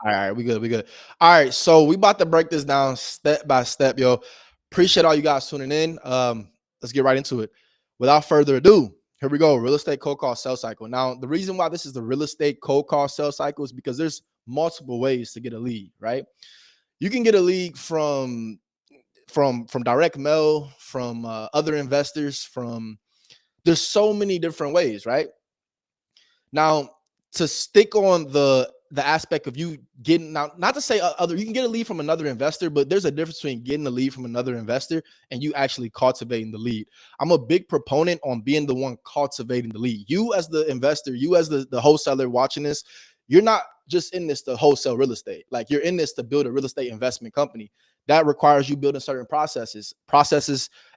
All right, we good, we good. All right, so we about to break this down step by step, yo. Appreciate all you guys tuning in. Let's get right into it. Without further ado, here we go. Real estate cold call sales cycle. Now, the reason why this is the real estate cold call sales cycle is because there's multiple ways to get a lead, right? You can get a lead from direct mail, from other investors, from there's so many different ways, right? Now, to stick on the aspect of you getting now, not to say other, you can get a lead from another investor, but there's a difference between getting a lead from another investor and you actually cultivating the lead. I'm a big proponent on being the one cultivating the lead. You as the investor, you as the wholesaler watching this, you're not just in this to wholesale real estate. Like you're in this to build a real estate investment company. That requires you building certain processes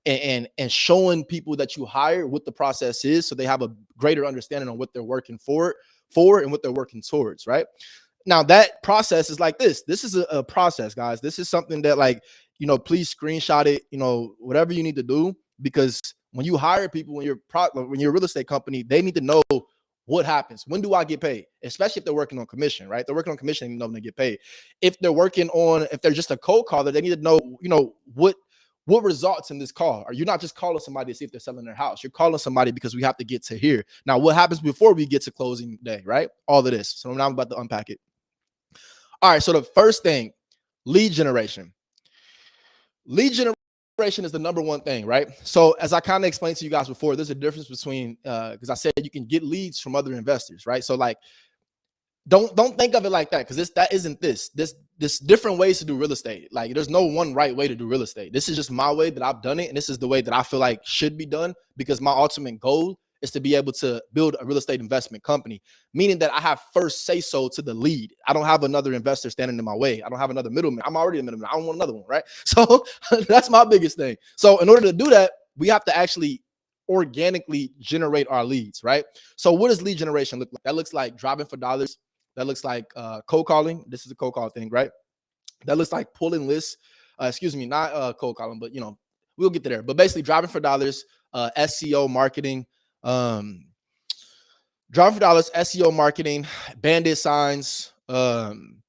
and showing people that you hire what the process is so they have a greater understanding on what they're working for and what they're working towards, right? Now that process is like this. This is a process, guys. This is something that, like, please screenshot it, whatever you need to do, because when you hire people, when you're a real estate company, they need to know what happens. When do I get paid? Especially if they're working on commission, right? They're working on commission, they know when they get paid. If they're just a cold caller, they need to know, what results in this call. Are you not just calling somebody to see if they're selling their house? You're calling somebody because we have to get to here. Now, what happens before we get to closing day, right? All of this. So now I'm about to unpack it. All right. So the first thing, lead generation. Lead generation is the number one thing, right? So as I kind of explained to you guys before, there's a difference between, because I said you can get leads from other investors, right? So like, don't think of it like that, because that isn't this different ways to do real estate. Like there's no one right way to do real estate. This is just my way that I've done it, and this is the way that I feel like should be done, because my ultimate goal is to be able to build a real estate investment company, meaning that I have first say so to the lead. I don't have another investor standing in my way. I don't have another middleman. I'm already a middleman. I don't want another one, right? So that's my biggest thing. So in order to do that, we have to actually organically generate our leads, right? So what does lead generation look like? That looks like driving for dollars. That looks like cold calling. This is a cold call thing, right? That looks like pulling lists. Not cold calling, but we'll get to there. But basically, driving for dollars, SEO marketing, driving for dollars, SEO marketing, bandit signs, and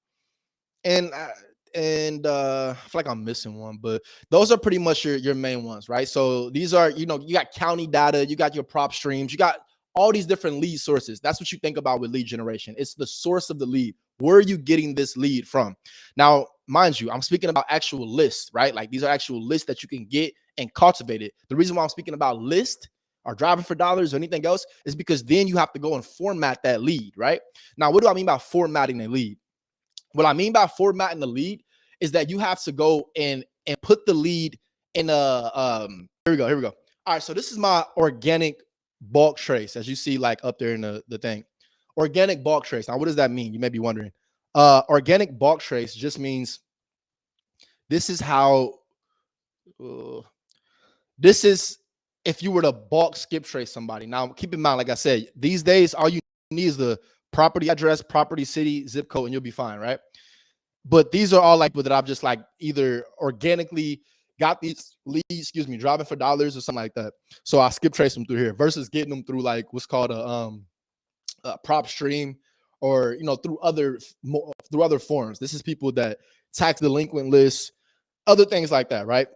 I feel like I'm missing one, but those are pretty much your main ones, right? So these are, you got county data, you got your prop streams, you got all these different lead sources. That's what you think about with lead generation. It's the source of the lead. Where are you getting this lead from? Now, mind you, I'm speaking about actual lists, right? Like these are actual lists that you can get and cultivate it. The reason why I'm speaking about list or driving for dollars or anything else is because then you have to go and format that lead, right? Now, what do I mean by formatting a lead? What I mean by formatting the lead is that you have to go and put the lead in here we go. All right, so this is my organic bulk trace, as you see like up there in the thing. Organic bulk trace. Now, what does that mean? You may be wondering. Organic bulk trace just means this is how this is if you were to bulk skip trace somebody. Now, keep in mind, like I said, these days all you need is the property address, property, city, zip code, and you'll be fine, right? But these are all like people that I've just like either organically got these leads, driving for dollars or something like that. So I skip trace them through here versus getting them through like what's called a prop stream, or through other forms. This is people that tax delinquent lists, other things like that, right?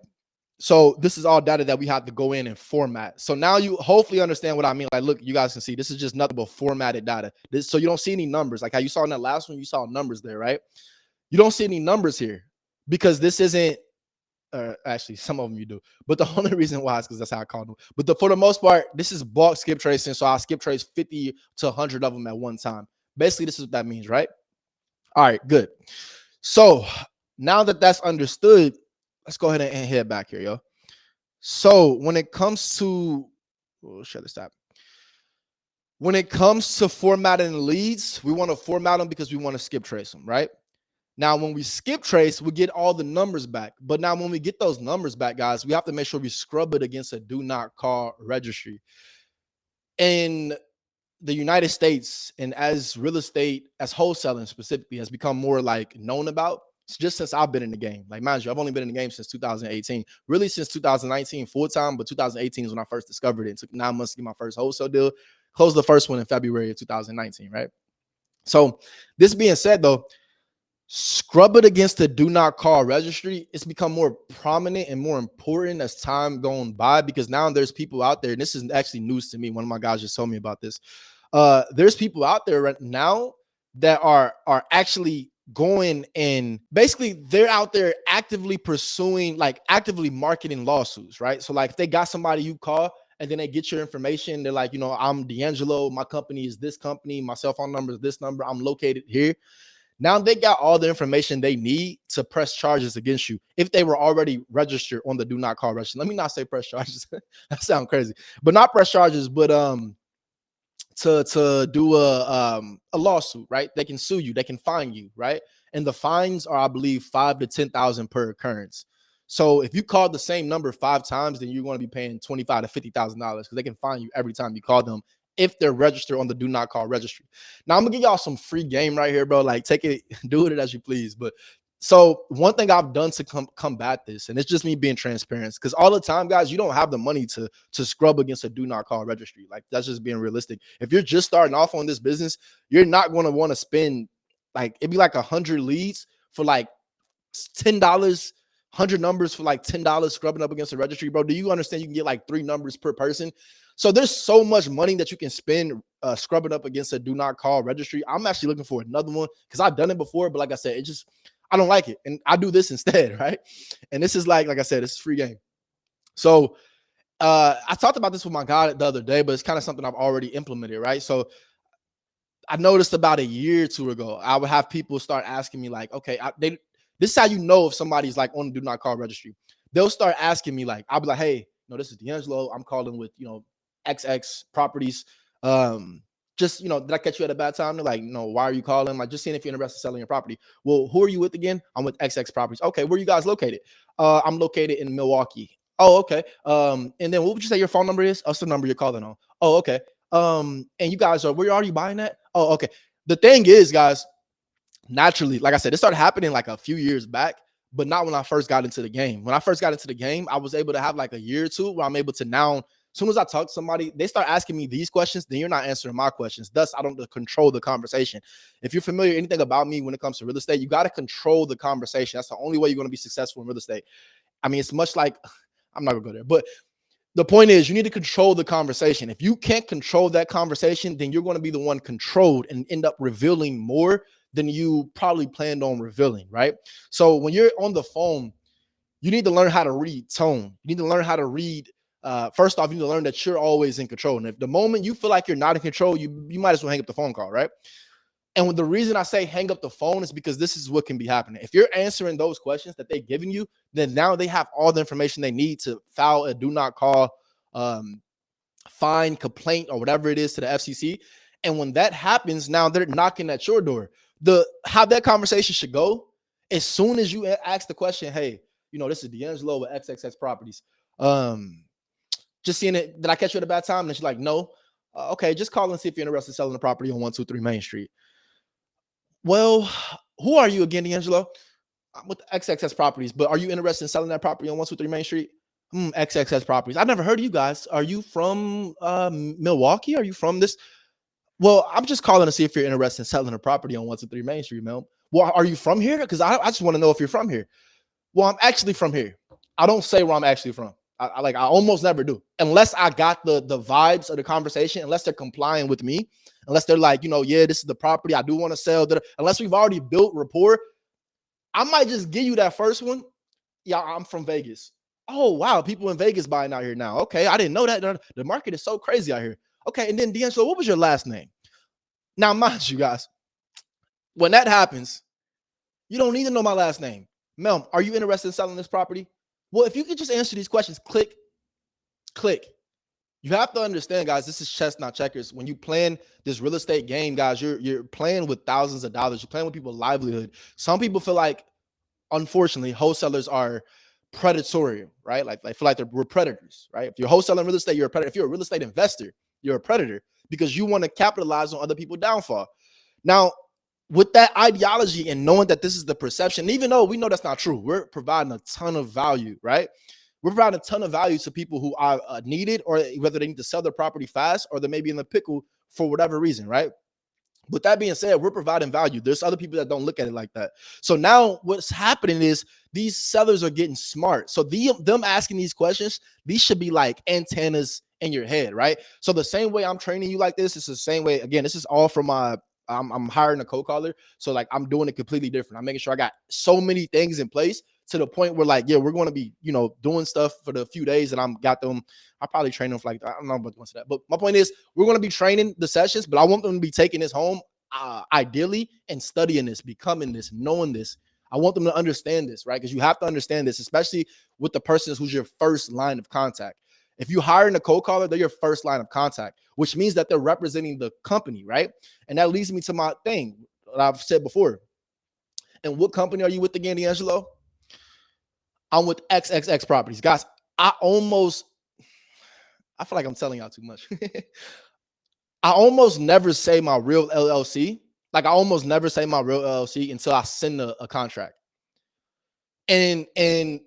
So this is all data that we have to go in and format. So now you hopefully understand what I mean. Like, look, you guys can see this is just nothing but formatted data. So you don't see any numbers. Like how you saw in that last one, you saw numbers there, right? You don't see any numbers here because this isn't, actually some of them you do, but the only reason why is because that's how I call them. But for the most part, this is bulk skip tracing. So I skip trace 50 to 100 of them at one time. Basically, this is what that means, right? All right, good. So now that that's understood, let's go ahead and head back here, yo. So when it comes to, shut this up. When it comes to formatting leads, we want to format them because we want to skip trace them, right? Now, when we skip trace, we get all the numbers back. But now when we get those numbers back, guys, we have to make sure we scrub it against a do not call registry. In the United States, and as real estate, as wholesaling specifically, has become more like known about, just since I've been in the game. Like, mind you, I've only been in the game since 2018, really since 2019 full time, but 2018 is when I first discovered it. It took 9 months to get my first wholesale deal, closed the first one in February of 2019, right? So this being said, though, Scrub it against the do not call registry. It's become more prominent and more important as time going by, because now there's people out there, and this is actually news to me. One of my guys just told me about this. There's people out there right now that are actually going, and basically they're out there actively pursuing, like actively marketing lawsuits, right? So like if they got somebody you call and then they get your information, they're like, I'm D'Angelo, my company is this company, my cell phone number is this number, I'm located here. Now they got all the information they need to press charges against you if they were already registered on the do not call registry. Let me not say press charges. That sounds crazy, but not press charges, but to do a lawsuit, right? They can sue you, they can fine you, right? And the fines are, I believe, 5 to 10,000 per occurrence. So if you call the same number 5 times, then you're going to be paying $25,000 to $50,000 because they can fine you every time you call them if they're registered on the do not call registry. Now I'm gonna give y'all some free game right here, bro. Like take it, do it as you please. But so one thing I've done to combat this, and it's just me being transparent, because all the time, guys, you don't have the money to scrub against a do not call registry. Like that's just being realistic. If you're just starting off on this business, you're not going to want to spend, like, it'd be like 100 leads for like $10, 100 numbers for like $10 scrubbing up against a registry, bro. Do you understand you can get like 3 numbers per person? So there's so much money that you can spend scrubbing up against a do not call registry. I'm actually looking for another one because I've done it before, but like I said, I don't like it, and I do this instead, right? And this is like I said, it's free game. So I talked about this with my guy the other day, but it's kind of something I've already implemented, right? So I noticed about a year or two ago, I would have people start asking me like, okay, this is how you know if somebody's like on the do not call registry. They'll start asking me like, I'll be like, hey, this is D'Angelo. I'm calling with, XX properties. Just, did I catch you at a bad time? They're like, no, why are you calling? Like, just seeing if you're interested in selling your property. Well, who are you with again? I'm with XX properties. Okay, where are you guys located? I'm located in Milwaukee. Oh, okay. And then what would you say your phone number is? That's the number you're calling on. Oh, okay. And you guys where are you buying that? Oh, okay. The thing is, guys, naturally, like I said, it started happening like a few years back, but not when I first got into the game. When I first got into the game, I was able to have like a year or two where I'm able to now, as soon as I talk to somebody, they start asking me these questions, then you're not answering my questions. Thus, I don't control the conversation. If you're familiar with anything about me when it comes to real estate, you got to control the conversation. That's the only way you're going to be successful in real estate. I mean, it's much like, I'm not gonna go there, but the point is you need to control the conversation. If you can't control that conversation, then you're going to be the one controlled and end up revealing more than you probably planned on revealing, right? So when you're on the phone, you need to learn how to read tone. You need to learn how to read. First off, you need to learn that you're always in control. And if the moment you feel like you're not in control, you might as well hang up the phone call, right? And the reason I say hang up the phone is because this is what can be happening. If you're answering those questions that they're giving you, then now they have all the information they need to file a do not call, fine, complaint, or whatever it is to the FCC. And when that happens, now they're knocking at your door. How that conversation should go, as soon as you ask the question, hey, this is D'Angelo with XXX Properties. Just seeing it, did I catch you at a bad time? And she's like, no. Okay, just call and see if you're interested in selling the property on 123 Main Street. Well, who are you again, D'Angelo? I'm with XXX Properties, but are you interested in selling that property on 123 Main Street? XXX Properties. I've never heard of you guys. Are you from Milwaukee? Are you from this? Well, I'm just calling to see if you're interested in selling a property on 123 Main Street, Mel. Well, are you from here? Because I just want to know if you're from here. Well, I'm actually from here. I don't say where I'm actually from. I almost never do, unless I got the vibes of the conversation, unless they're complying with me, unless they're like, yeah, this is the property I do want to sell. Unless we've already built rapport, I might just give you that first one. Yeah, I'm from Vegas. Oh, wow, people in Vegas buying out here now. Okay, I didn't know that. The market is so crazy out here. Okay, and then D'Angelo, what was your last name? Now, mind you guys, when that happens, you don't need to know my last name. Mel, are you interested in selling this property? Well, if you could just answer these questions, click. You have to understand, guys, this is chess, not checkers. When you plan this real estate game, guys, you're playing with thousands of dollars. You're playing with people's livelihood. Some people feel like, unfortunately, wholesalers are predatory, right? Like feel like we're predators, right? If you're wholesaling real estate, you're a predator. If you're a real estate investor, you're a predator because you want to capitalize on other people's downfall. Now, with that ideology and knowing that this is the perception, even though we know that's not true, we're providing a ton of value, right? We're providing a ton of value to people who are needed, or whether they need to sell their property fast or they may be in the pickle for whatever reason, right? With that being said, we're providing value. There's other people that don't look at it like that. So now what's happening is these sellers are getting smart. So them asking these questions, these should be like antennas in your head, right? So the same way I'm training you like this, it's the same way. Again, this is all from my I'm hiring a co-caller. So like I'm doing it completely different. I'm making sure I got so many things in place to the point where like, yeah, we're going to be, doing stuff for the few days and I'm got them. I'll probably train them for like, I don't know about that. But my point is we're going to be training the sessions, but I want them to be taking this home ideally and studying this, becoming this, knowing this. I want them to understand this, right? Because you have to understand this, especially with the person who's your first line of contact. If you hire a cold caller, they're your first line of contact, which means that they're representing the company, right? And that leads me to my thing that I've said before. And what company are you with again, D'Angelo? I'm with XXX Properties. Guys, I feel like I'm telling y'all too much. I almost never say my real LLC. Like I almost never say my real LLC until I send a contract. And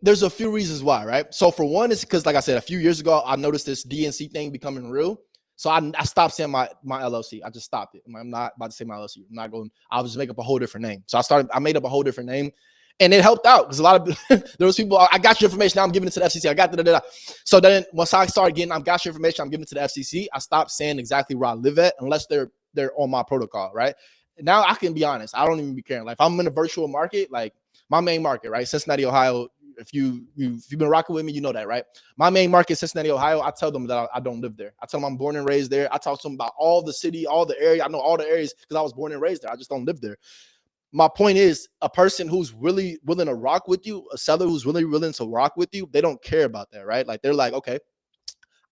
there's a few reasons why, right? So for one, it's because, like I said, a few years ago, I noticed this DNC thing becoming real. So I stopped saying my LLC. I just stopped it. I'm not about to say my LLC. I'm not going. I'll just make up a whole different name. So I made up a whole different name, and it helped out because a lot of there was people. I got your information. Now I'm giving it to the FCC. I got da. So then once I started getting, I got your information. I'm giving it to the FCC. I stopped saying exactly where I live at unless they're on my protocol, right? Now I can be honest. I don't even be caring. Like if I'm in a virtual market, like my main market, right? Cincinnati, Ohio. If you've been rocking with me, you know that, right? My main market, Cincinnati, Ohio. I tell them that I don't live there. I tell them I'm born and raised there. I talk to them about all the city, all the area. I know all the areas because I was born and raised there. I just don't live there. My point is, a person who's really willing to rock with you, a seller who's really willing to rock with you, they don't care about that, right? Like they're like, okay,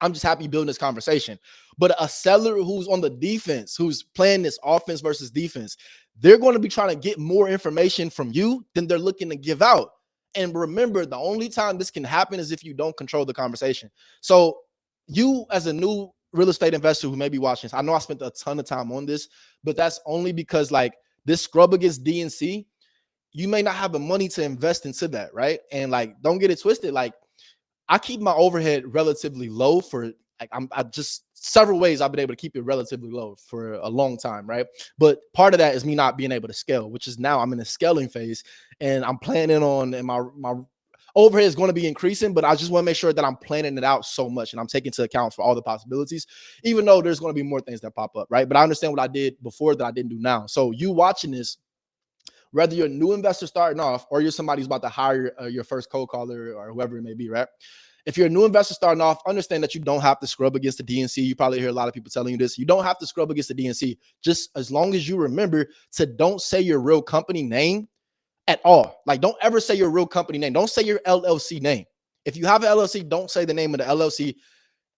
I'm just happy building this conversation. But a seller who's on the defense, who's playing this offense versus defense, they're going to be trying to get more information from you than they're looking to give out. And remember, the only time this can happen is if you don't control the conversation. So you as a new real estate investor who may be watching this, I know I spent a ton of time on this, but that's only because like this scrub against DNC, you may not have the money to invest into that, right? And like, don't get it twisted. Like I keep my overhead relatively low for like I just several ways I've been able to keep it relatively low for a long time, right? But part of that is me not being able to scale, which is now I'm in a scaling phase and I'm planning on, and my overhead is going to be increasing, but I just want to make sure that I'm planning it out so much and I'm taking into account for all the possibilities, even though there's going to be more things that pop up, right? But I understand what I did before that I didn't do now. So you watching this, whether you're a new investor starting off or you're somebody who's about to hire your first cold caller or whoever it may be, right? If you're a new investor starting off, understand that you don't have to scrub against the DNC. You probably hear a lot of people telling you this. You don't have to scrub against the DNC. Just as long as you remember to don't say your real company name at all. Like don't ever say your real company name. Don't say your LLC name. If you have an LLC, don't say the name of the LLC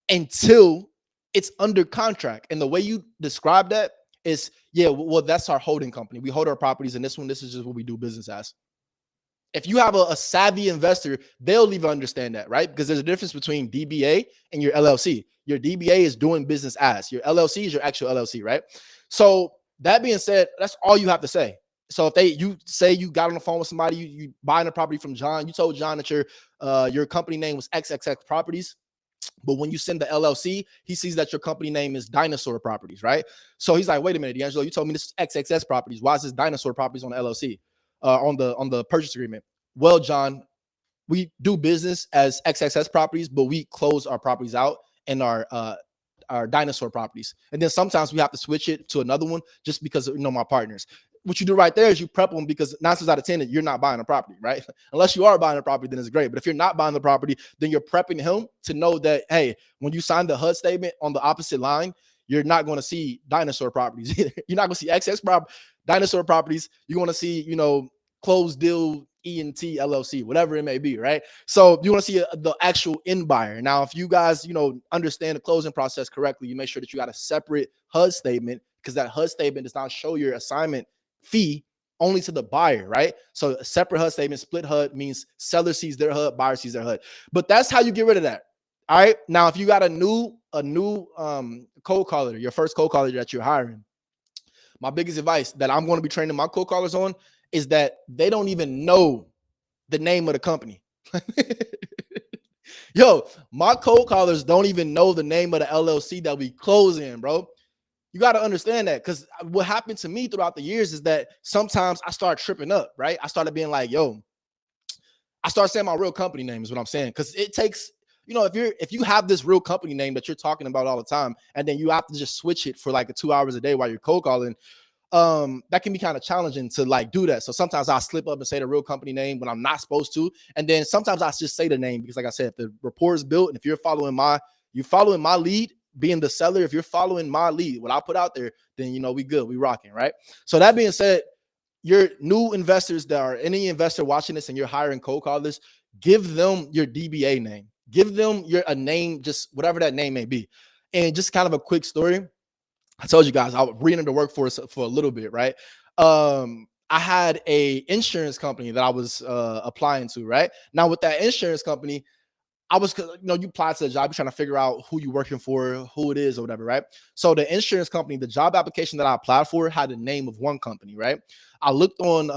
until it's under contract. And the way you describe that is, yeah, well, that's our holding company. We hold our properties, and this is just what we do business as. If you have a savvy investor, they'll even understand that, right? Because there's a difference between DBA and your LLC. Your DBA is doing business as. Your LLC is your actual LLC, right? So that being said, that's all you have to say. So if you say you got on the phone with somebody, you buying a property from John, you told John that your company name was XXX Properties. But when you send the LLC, he sees that your company name is Dinosaur Properties, right? So he's like, wait a minute, D'Angelo, you told me this is XXS Properties. Why is this Dinosaur Properties on the LLC, on the purchase agreement? Well, John, we do business as XXS Properties, but we close our properties out in our Dinosaur Properties. And then sometimes we have to switch it to another one just because of, my partners. What you do right there is you prep them, because 9 times out of 10, you're not buying a property, right? Unless you are buying a property, then it's great. But if you're not buying the property, then you're prepping him to know that, hey, when you sign the HUD statement on the opposite line, you're not going to see Dinosaur Properties either. You're not going to see Dinosaur Properties. You're going to see, Closed Deal E&T LLC, whatever it may be, right? So you want to see the actual end buyer. Now, if you guys, understand the closing process correctly, you make sure that you got a separate HUD statement, because that HUD statement does not show your assignment fee only to the buyer, right? So a separate HUD statement, split HUD, means seller sees their HUD, buyer sees their HUD. But that's how you get rid of that. All right. Now, if you got a new cold caller, your first cold caller that you're hiring, my biggest advice that I'm going to be training my cold callers on is that they don't even know the name of the company. Yo, my cold callers don't even know the name of the LLC that we close in, bro. You got to understand that, because what happened to me throughout the years is that sometimes I start tripping up, right? I started being like, yo, I start saying my real company name is what I'm saying. Because it takes, if you have this real company name that you're talking about all the time, and then you have to just switch it for like 2 hours a day while you're cold calling, that can be kind of challenging to like do that. So sometimes I slip up and say the real company name when I'm not supposed to. And then sometimes I just say the name because, like I said, if the rapport is built and if you're following my lead, being the seller, if you're following my lead, what I put out there, then we good, we rocking, right? So that being said, your new investors that are any investor watching this and you're hiring cold callers, give them your DBA name, give them a name, just whatever that name may be. And just kind of a quick story. I told you guys I was reading the workforce for a little bit, right? I had a insurance company that I was applying to, right? Now with that insurance company, I was, you apply to the job, you're trying to figure out who you're working for, who it is or whatever, right? So the insurance company, the job application that I applied for had the name of one company, right? I looked on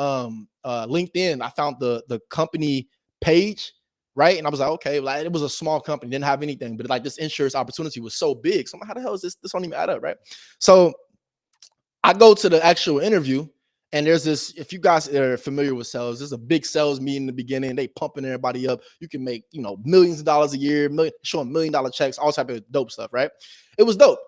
LinkedIn, I found the company page, right? And I was like, okay, like it was a small company, didn't have anything, but like this insurance opportunity was so big. So I'm like, how the hell is this? This don't even add up, right? So I go to the actual interview, and there's this, if you guys are familiar with sales, there's a big sales meeting in the beginning. They pumping everybody up. You can make, millions of dollars a year, showing $1 million checks, all type of dope stuff, right? It was dope.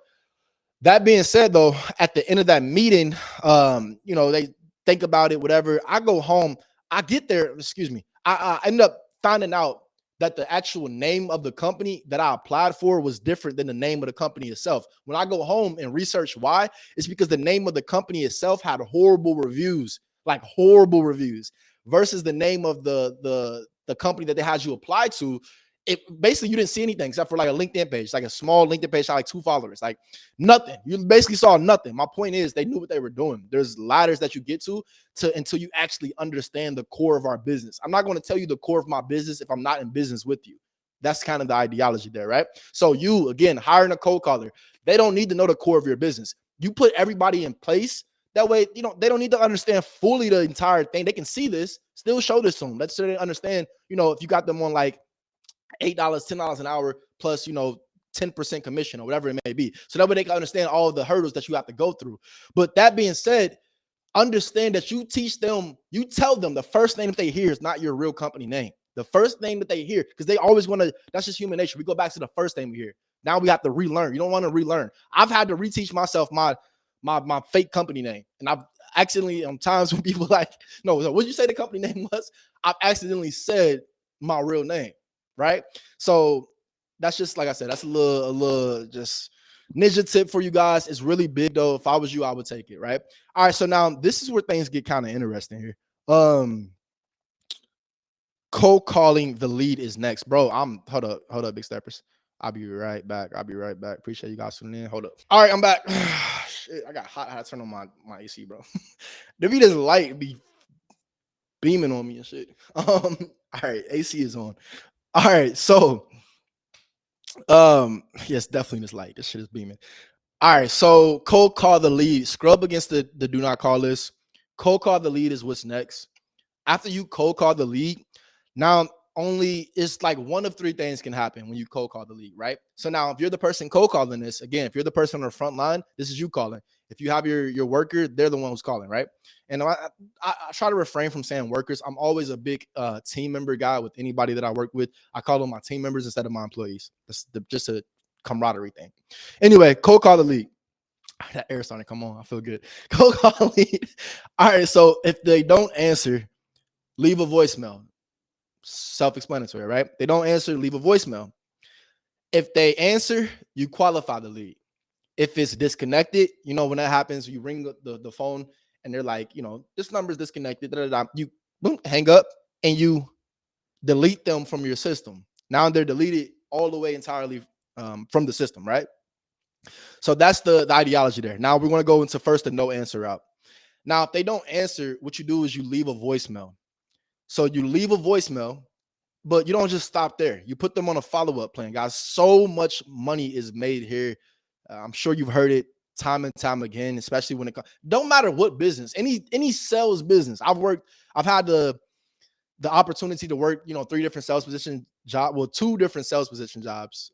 That being said, though, at the end of that meeting, they think about it, whatever. I go home. I get there, excuse me. I end up finding out that the actual name of the company that I applied for was different than the name of the company itself. When I go home and research why, it's because the name of the company itself had horrible reviews, like horrible reviews, versus the name of the company that they had you apply to. It basically, you didn't see anything except for like a LinkedIn page, like a small LinkedIn page, like 2 followers, like nothing. You basically saw nothing. My point is, they knew what they were doing. There's ladders that you get to until you actually understand the core of our business. I'm not going to tell you the core of my business if I'm not in business with you. That's kind of the ideology there, right? So you, again, hiring a cold caller, they don't need to know the core of your business. You put everybody in place. That way, they don't need to understand fully the entire thing. They can see this, still show this to them. Let's say they understand, if you got them on like $8, $10 an hour plus, 10% commission or whatever it may be. So that way they can understand all the hurdles that you have to go through. But that being said, understand that you tell them the first name that they hear is not your real company name. The first name that they hear, because they always want to, that's just human nature. We go back to the first name we hear. Now we have to relearn. You don't want to relearn. I've had to reteach myself my fake company name. And I've accidentally, times when people like, no, what did you say the company name was? I've accidentally said my real name. Right. So that's just, like I said, that's a little just ninja tip for you guys. It's really big though. If I was you, I would take it. Right. All right. So now this is where things get kind of interesting here. Cold calling the lead is next, bro. Hold up, big steppers. I'll be right back. Appreciate you guys tuning in. Hold up. All right, I'm back. Shit, I got hot. I had to turn on my AC, bro. The beat is light, be beaming on me and shit. All right, AC is on. All right, so yes, definitely this light. This shit is beaming. All right, so cold call the lead. Scrub against the do not call list. Cold call the lead is what's next. After you cold call the lead, now only it's like one of 3 things can happen when you cold call the lead, right? So now if you're the person cold calling this, again, if you're the person on the front line, this is you calling. If you have your worker, they're the one who's calling, right? And I try to refrain from saying workers. I'm always a big team member guy with anybody that I work with. I call them my team members instead of my employees. That's just a camaraderie thing. Anyway, cold call the lead. That air starting to come on. I feel good. Cold call the lead. All right, so if they don't answer, leave a voicemail. Self-explanatory, right? They don't answer, leave a voicemail. If they answer, you qualify the lead. If it's disconnected, when that happens, you ring the phone and they're like, this number is disconnected. You boom, hang up and you delete them from your system. Now they're deleted all the way entirely from the system, right? So that's the ideology there. Now we're going to go into first the no answer route. Now, if they don't answer, what you do is you leave a voicemail. So you leave a voicemail, but you don't just stop there. You put them on a follow-up plan, guys. So much money is made here. I'm sure you've heard it time and time again, especially when it comes. Don't matter what business, any sales business. I've had the opportunity to work, 3 different sales position job, well, 2 different sales position jobs.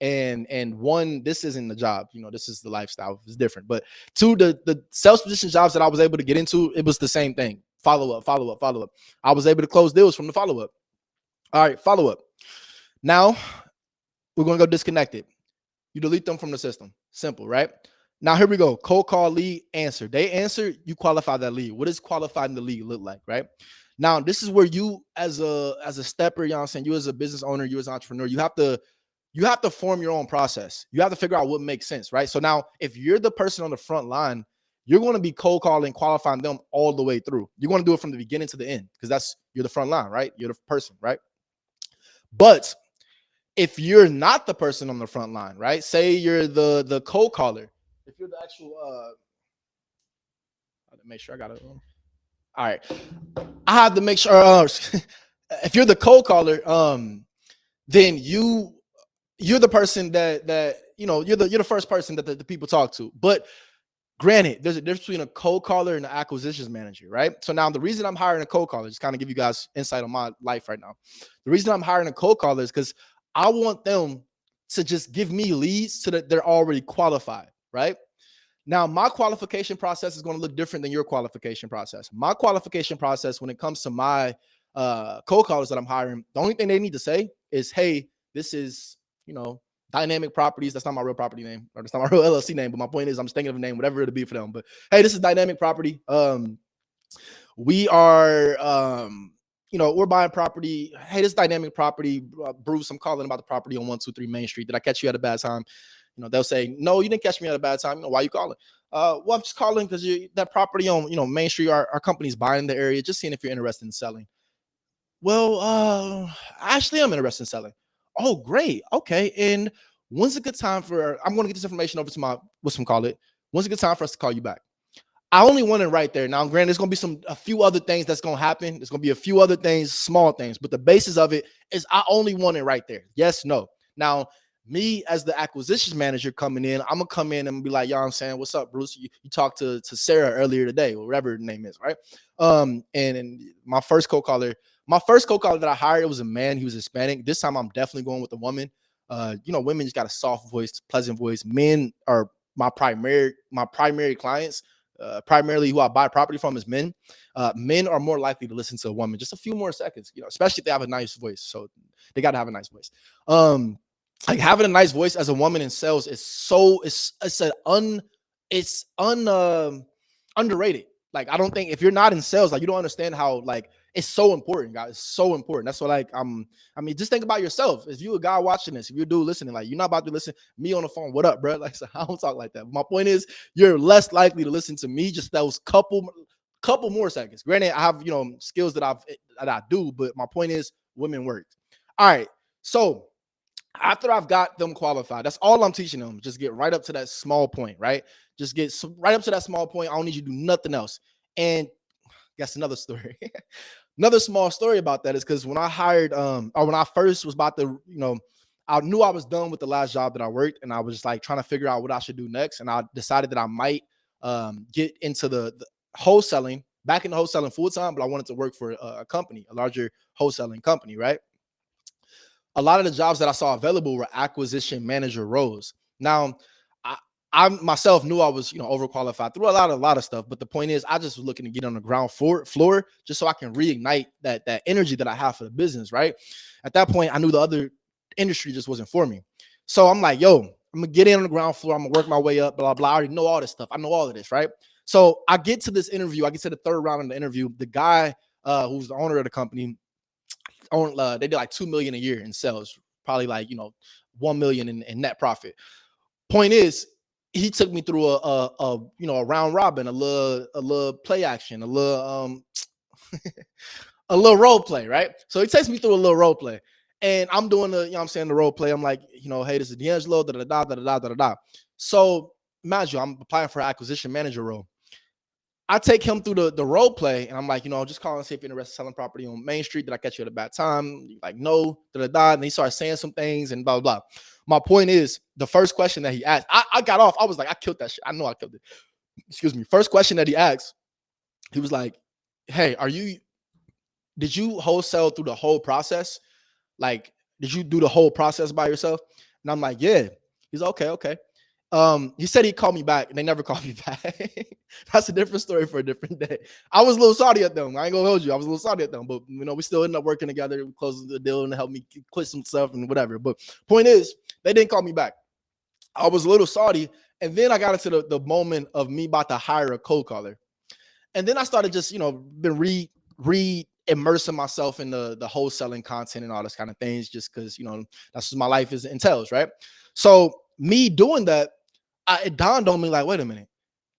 And one, this isn't the job, this is the lifestyle. It's different. But two, the sales position jobs that I was able to get into, it was the same thing. Follow up, follow up, follow up. I was able to close deals from the follow up. All right, follow up. Now we're going to go disconnected. You delete them from the system. Simple, right? Now here we go. Cold call, lead, answer. They answer, you qualify that lead. What does qualifying the lead look like, right? Now this is where you as a stepper, you know what I'm saying, you as a business owner, you as an entrepreneur, you have to form your own process. You have to figure out what makes sense, right? So now if you're the person on the front line, you're going to be cold calling, qualifying them all the way through. You're going to do it from the beginning to the end because you're the front line, right? You're the person, right? But if you're not the person on the front line, right? Say you're the cold caller. If you're the actual, I have to make sure I got it. All right, I have to make sure. If you're the cold caller, then you're the person that you're the first person that the people talk to. But granted, there's a difference between a cold caller and an acquisitions manager, right? So now the reason I'm hiring a cold caller, just kind of give you guys insight on my life right now. The reason I'm hiring a cold caller is because I want them to just give me leads so that they're already qualified, right? Now, my qualification process is going to look different than your qualification process. My qualification process, when it comes to my cold callers that I'm hiring, the only thing they need to say is, hey, this is, Dynamic Properties. That's not my real property name, or that's not my real LLC name. But my point is, I'm just thinking of a name, whatever it'll be for them. But hey, this is Dynamic Property. We are, we're buying property. Hey, this is Dynamic Property. Bruce, I'm calling about the property on 123 Main Street. Did I catch you at a bad time? They'll say, no, you didn't catch me at a bad time. Why are you calling? Well, I'm just calling because that property on, Main Street, our company's buying the area, just seeing if you're interested in selling. Well, actually, I'm interested in selling. Oh, great. Okay. And when's a good time I'm going to get this information over to when's a good time for us to call you back? I only want it right there. Now, granted, there's going to be a few other things that's going to happen. There's going to be a few other things, small things, but the basis of it is I only want it right there. Yes, no. Now, me as the acquisitions manager coming in, I'm gonna come in and be like, yo, I'm saying, what's up, Bruce? You talked to Sarah earlier today, or whatever her name is, right? And my first co-caller that I hired, it was a man. He was Hispanic. This time I'm definitely going with a woman. Women just got a soft voice, pleasant voice. Men are my primary clients. Primarily who I buy property from is men. Men are more likely to listen to a woman just a few more seconds, especially if they have a nice voice. So they got to have a nice voice. Like having a nice voice as a woman in sales is underrated. Like, I don't think if you're not in sales, like, you don't understand how, like, it's so important, guys. It's so important. That's what, like, just think about yourself. If you a guy watching this, if you're a dude listening, like, you're not about to listen me on the phone. What up, bro? Like, so I don't talk like that. My point is, you're less likely to listen to me just those couple more seconds. Granted, I have, skills that I do, but my point is, women work. All right. So after I've got them qualified, that's all I'm teaching them. Just get right up to that small point, right? Just get right up to that small point. I don't need you to do nothing else. And that's another story. Another small story about that is because when I hired, or when I first was about to, I knew I was done with the last job that I worked, and I was just like trying to figure out what I should do next. And I decided that I might get into the wholesaling, back into wholesaling full time, but I wanted to work for a company, a larger wholesaling company, right? A lot of the jobs that I saw available were acquisition manager roles. Now, I myself knew I was, overqualified through a lot of stuff. But the point is, I just was looking to get on the ground floor just so I can reignite that energy that I have for the business, right? At that point, I knew the other industry just wasn't for me. So I'm like, yo, I'm going to get in on the ground floor. I'm going to work my way up, blah, blah. I already know all this stuff. I know all of this, right? So I get to this interview. I get to the third round of the interview. The guy who's the owner of the company, they did like $2 million a year in sales, probably like, $1 million in net profit. Point is, he took me through a round robin, a little play action, a little a little role play, right? So he takes me through a little role play, and I'm doing the role play. I'm like, hey, this is D'Angelo, da da da da da da da. So imagine I'm applying for an acquisition manager role. I take him through the role play, and I'm like, just calling to see if you're interested in selling property on Main Street. Did I catch you at a bad time? Like, no, da da da. And he started saying some things and blah blah blah. My point is, the first question that he asked, I got off. I was like, I killed that shit. I know I killed it. Excuse me. First question that he asked, he was like, hey, did you wholesale through the whole process? Like, did you do the whole process by yourself? And I'm like, yeah. He's like, okay, okay. He said he'd call me back, and they never called me back. That's a different story for a different day. I was a little salty at them. I ain't gonna hold you. I was a little salty at them, but we still ended up working together, closing the deal, and helped me quit some stuff and whatever. But point is, they didn't call me back. I was a little salty, and then I got into the moment of me about to hire a cold caller. And then I started just, been immersing myself in the wholesaling content and all this kind of things, just because, that's what my life entails, right? So me doing that, it dawned on me like, wait a minute.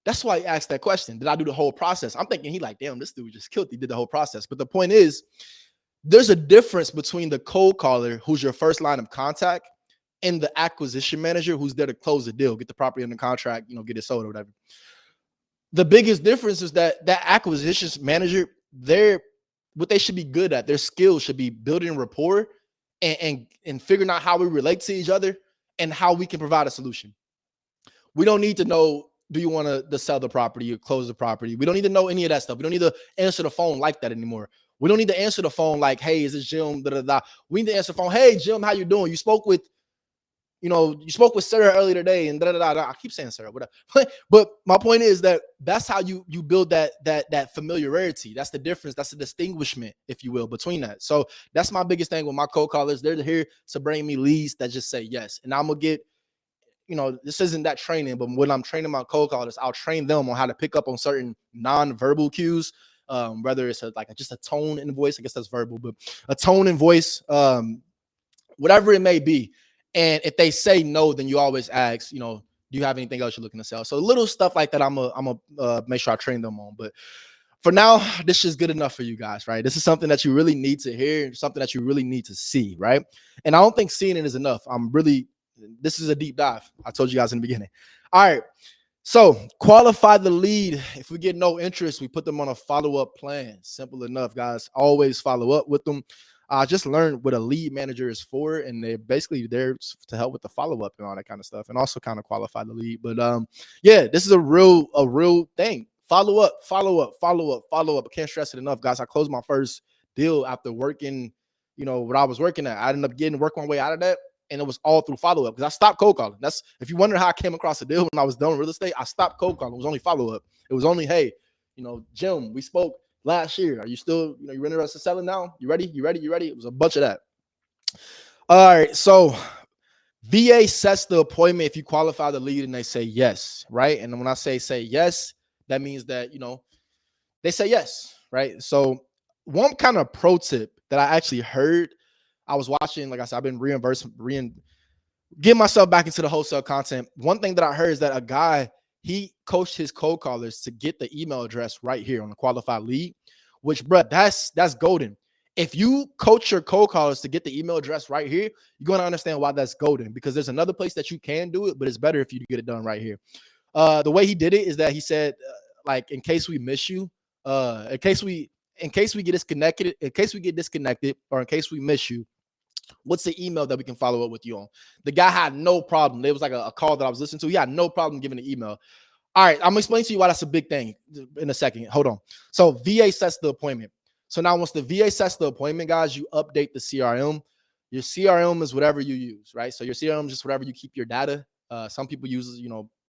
That's why he asked that question. Did I do the whole process? I'm thinking he like, damn, this dude just killed. He did the whole process. But the point is, there's a difference between the cold caller, who's your first line of contact, and the acquisition manager, who's there to close the deal, get the property under contract, get it sold or whatever. The biggest difference is that acquisitions manager, what they should be good at, their skills should be building rapport and figuring out how we relate to each other and how we can provide a solution. We don't need to know, do you want to sell the property or close the property? We don't need to know any of that stuff. We don't need to answer the phone like that anymore. We don't need to answer the phone like, hey, is this Jim? Da, da, da. We need to answer the phone. Hey, Jim, how you doing? You spoke with Sarah earlier today, and da, da, da, da. I keep saying Sarah, whatever. But my point is that's how you build that familiarity. That's the difference. That's the distinguishment, if you will, between that. So that's my biggest thing with my cold callers. They're here to bring me leads that just say yes. And I'm gonna get, this isn't that training, but when I'm training my cold callers, I'll train them on how to pick up on certain non-verbal cues, whether it's just a tone in voice. I guess that's verbal, but a tone in voice, whatever it may be. And if they say no, then you always ask, do you have anything else you're looking to sell? So little stuff like that, I'm gonna make sure I train them on. But for now, this is good enough for you guys, right? This is something that you really need to hear, something that you really need to see, right? And I don't think seeing it is enough. This is a deep dive. I told you guys in the beginning. All right. So qualify the lead. If we get no interest, we put them on a follow-up plan. Simple enough, guys. Always follow up with them. I just learned what a lead manager is for, and they're basically there to help with the follow-up and all that kind of stuff, and also kind of qualify the lead. But yeah, this is a real thing. Follow up. I can't stress it enough, guys. I closed my first deal after working, what I was working at. I ended up work my way out of that, and it was all through follow-up because I stopped cold calling. That's, if you wonder how I came across a deal when I was done real estate, I stopped cold calling. It was only follow-up. It was only, hey, Jim, we spoke last year. Are you still, you're interested in selling now? You ready? It was a bunch of that. All right. So VA sets the appointment if you qualify the lead and they say yes, right? And when I say yes, that means that, they say yes, right? So one kind of pro tip that I actually heard, I was watching, like I said, I've been getting myself back into the wholesale content. One thing that I heard is that a guy, he coached his cold callers to get the email address right here on the qualified lead, which, bro, that's golden. If you coach your cold callers to get the email address right here, you're going to understand why that's golden, because there's another place that you can do it, but it's better if you get it done right here. The way he did it is that he said, in case we miss you, in case we get disconnected, or in case we miss you, what's the email that we can follow up with you on? The guy had no problem. There was like a call that I was listening to. He had no problem giving the email. All right, I'm gonna explain to you why that's a big thing in a second. Hold on. So VA sets the appointment. So now once the VA sets the appointment, guys, you update the CRM. Your CRM is whatever you use, right? So your CRM is just whatever you keep your data. Some people use,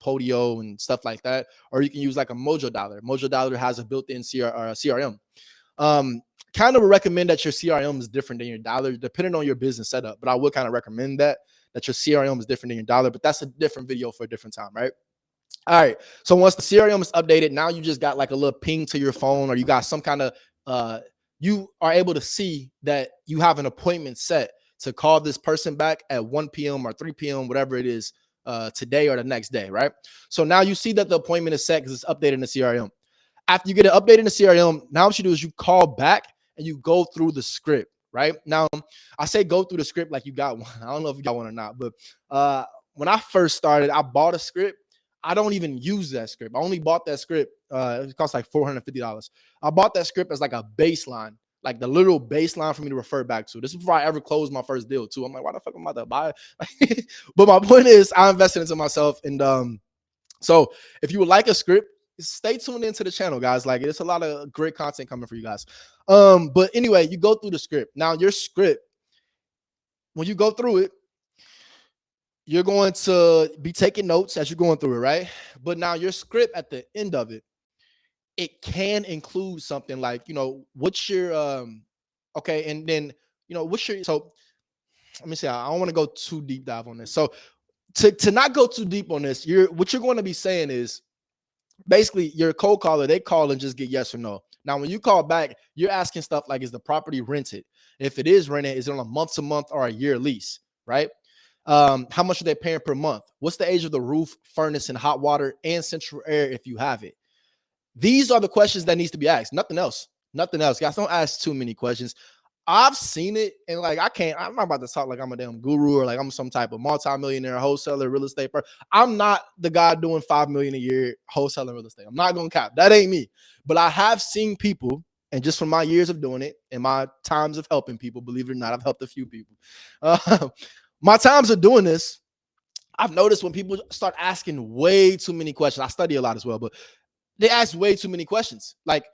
Podio and stuff like that, or you can use like a Mojo Dollar. Mojo Dollar has a built-in CRM. Kind of recommend that your CRM is different than your dollar, depending on your business setup. But I would kind of recommend that your CRM is different than your dollar. But that's a different video for a different time, right? All right. So once the CRM is updated, now you just got like a little ping to your phone, or you got some kind of you are able to see that you have an appointment set to call this person back at 1 p.m. or 3 p.m., whatever it is, today or the next day, right? So now you see that the appointment is set because it's updated in the CRM. After you get it updated in the CRM, now what you do is you call back and you go through the script, right? Now, I say go through the script like you got one. I don't know if you got one or not, but when I first started, I bought a script. I don't even use that script. I only bought that script. It cost like $450. I bought that script as like a baseline, like the literal baseline for me to refer back to. This is before I ever closed my first deal too. I'm like, why the fuck am I about to buy it? But my point is, I invested into myself. And so if you would like a script, stay tuned into the channel, guys. Like, it's a lot of great content coming for you guys. But anyway, you go through the script. Now, your script, when you go through it, you're going to be taking notes as you're going through it, right? But now your script at the end of it, it can include something like, what's your okay, and then what's your so let me see. I don't want to go too deep dive on this. So to not go too deep on this, what you're going to be saying is basically your cold caller, they call and just get yes or no. Now, when you call back, you're asking stuff like, is the property rented? If it is rented, is it on a month-to-month or a year lease, right? How much are they paying per month? What's the age of the roof, furnace, and hot water and central air if you have it? These are the questions that needs to be asked. Nothing else. Nothing else. Guys, don't ask too many questions. I've seen it, and like I'm not about to talk like I'm a damn guru or like I'm some type of multimillionaire wholesaler, real estate person. I'm not the guy doing $5 million a year wholesaling real estate. I'm not gonna cap. That ain't me. But I have seen people, and just from my years of doing it and my times of helping people, believe it or not, I've helped a few people. My times of doing this, I've noticed when people start asking way too many questions. I study a lot as well, but they ask way too many questions. Like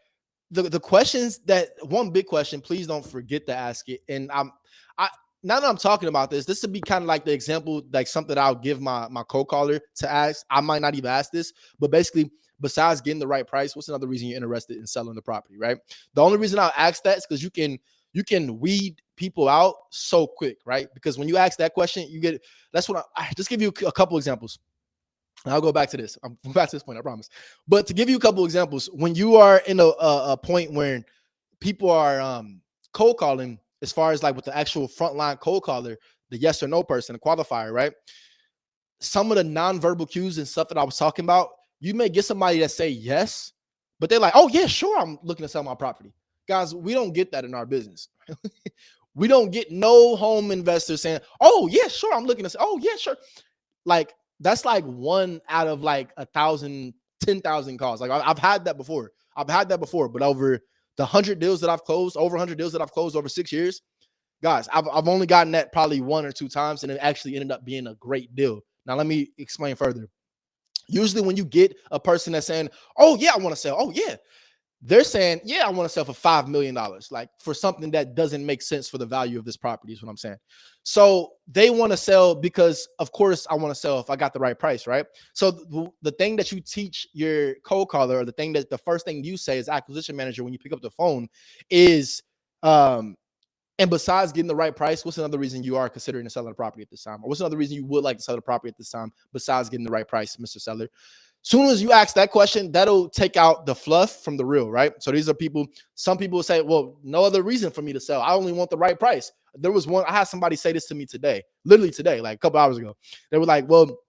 the questions that one big question, please don't forget to ask it. And I now that I'm talking about this would be kind of like the example, like something I'll give my co-caller to ask. I might not even ask this, but basically, besides getting the right price, what's another reason you're interested in selling the property, right? The only reason I'll ask that is because you can weed people out so quick, right? Because when you ask that question, that's what I just give you a couple examples. I'll go back to this. I'm back to this point, I promise. But to give you a couple examples, when you are in a point where people are cold calling, as far as like with the actual frontline cold caller, the yes or no person, the qualifier, right? Some of the nonverbal cues and stuff that I was talking about, you may get somebody that say yes, but they're like, oh yeah, sure, I'm looking to sell my property. Guys, we don't get that in our business. We don't get no home investors saying, oh yeah, sure, I'm looking to sell. Oh yeah, sure. Like, that's like 1 out of like 1,000, 10,000 calls. Like I've had that before. But over the 100 deals that I've closed, over 100 deals that I've closed over 6 years, guys, I've only gotten that probably 1 or 2 times, and it actually ended up being a great deal. Now let me explain further. Usually when you get a person that's saying, oh yeah, I want to sell. Oh yeah, they're saying, yeah, I want to sell for $5 million, like for something that doesn't make sense for the value of this property is what I'm saying. So they want to sell because, of course, I want to sell if I got the right price, right? So the thing that you teach your cold caller, or the first thing you say as acquisition manager when you pick up the phone is, and besides getting the right price, what's another reason you are considering selling the property at this time? Or what's another reason you would like to sell the property at this time besides getting the right price, Mr. Seller? Soon as you ask that question, that'll take out the fluff from the real, right? So these are people, some people will say, well, no other reason for me to sell. I only want the right price. There was one, I had somebody say this to me today, literally today, like a couple hours ago. They were like, well,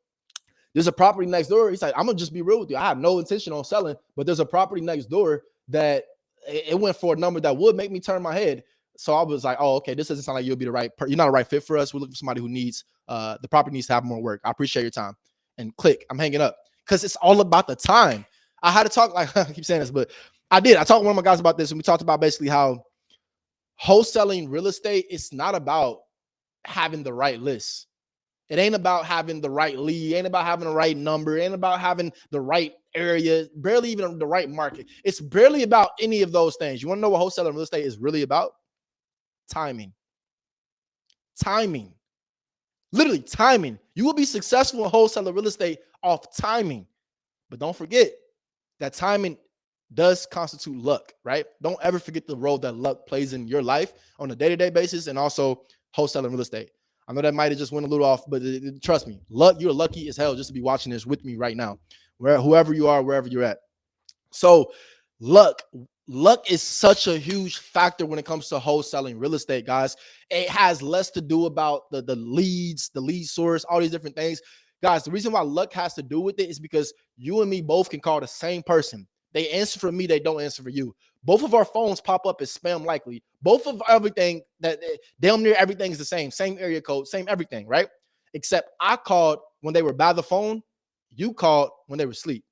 there's a property next door. He's like, I'm gonna just be real with you. I have no intention on selling, but there's a property next door that it went for a number that would make me turn my head. So I was like, oh, okay, this doesn't sound like you'll be the right, you're not a right fit for us. We're looking for somebody who needs, the property needs to have more work. I appreciate your time. And click, I'm hanging up. Because it's all about the time. I had to talk, like I keep saying this, but I did. I talked to one of my guys about this, and we talked about basically how wholesaling real estate, it's not about having the right list. It ain't about having the right lead. It ain't about having the right number. It ain't about having the right area, barely even the right market. It's barely about any of those things. You want to know what wholesaling real estate is really about? Timing. Timing. Literally timing. You will be successful in wholesale real estate off timing. But don't forget that timing does constitute luck, right? Don't ever forget the role that luck plays in your life on a day-to-day basis, and also wholesaling real estate. I know that might have just went a little off, but trust me, luck, you're lucky as hell just to be watching this with me right now, whoever you are, wherever you're at. So luck is such a huge factor when it comes to wholesaling real estate, guys. It has less to do about the leads, the lead source, all these different things. Guys, the reason why luck has to do with it is because you and me both can call the same person. They answer for me, they don't answer for you. Both of our phones pop up as spam likely. Both of everything, that damn near everything is the same area code, same everything, right? Except I called when they were by the phone. You called when they were asleep.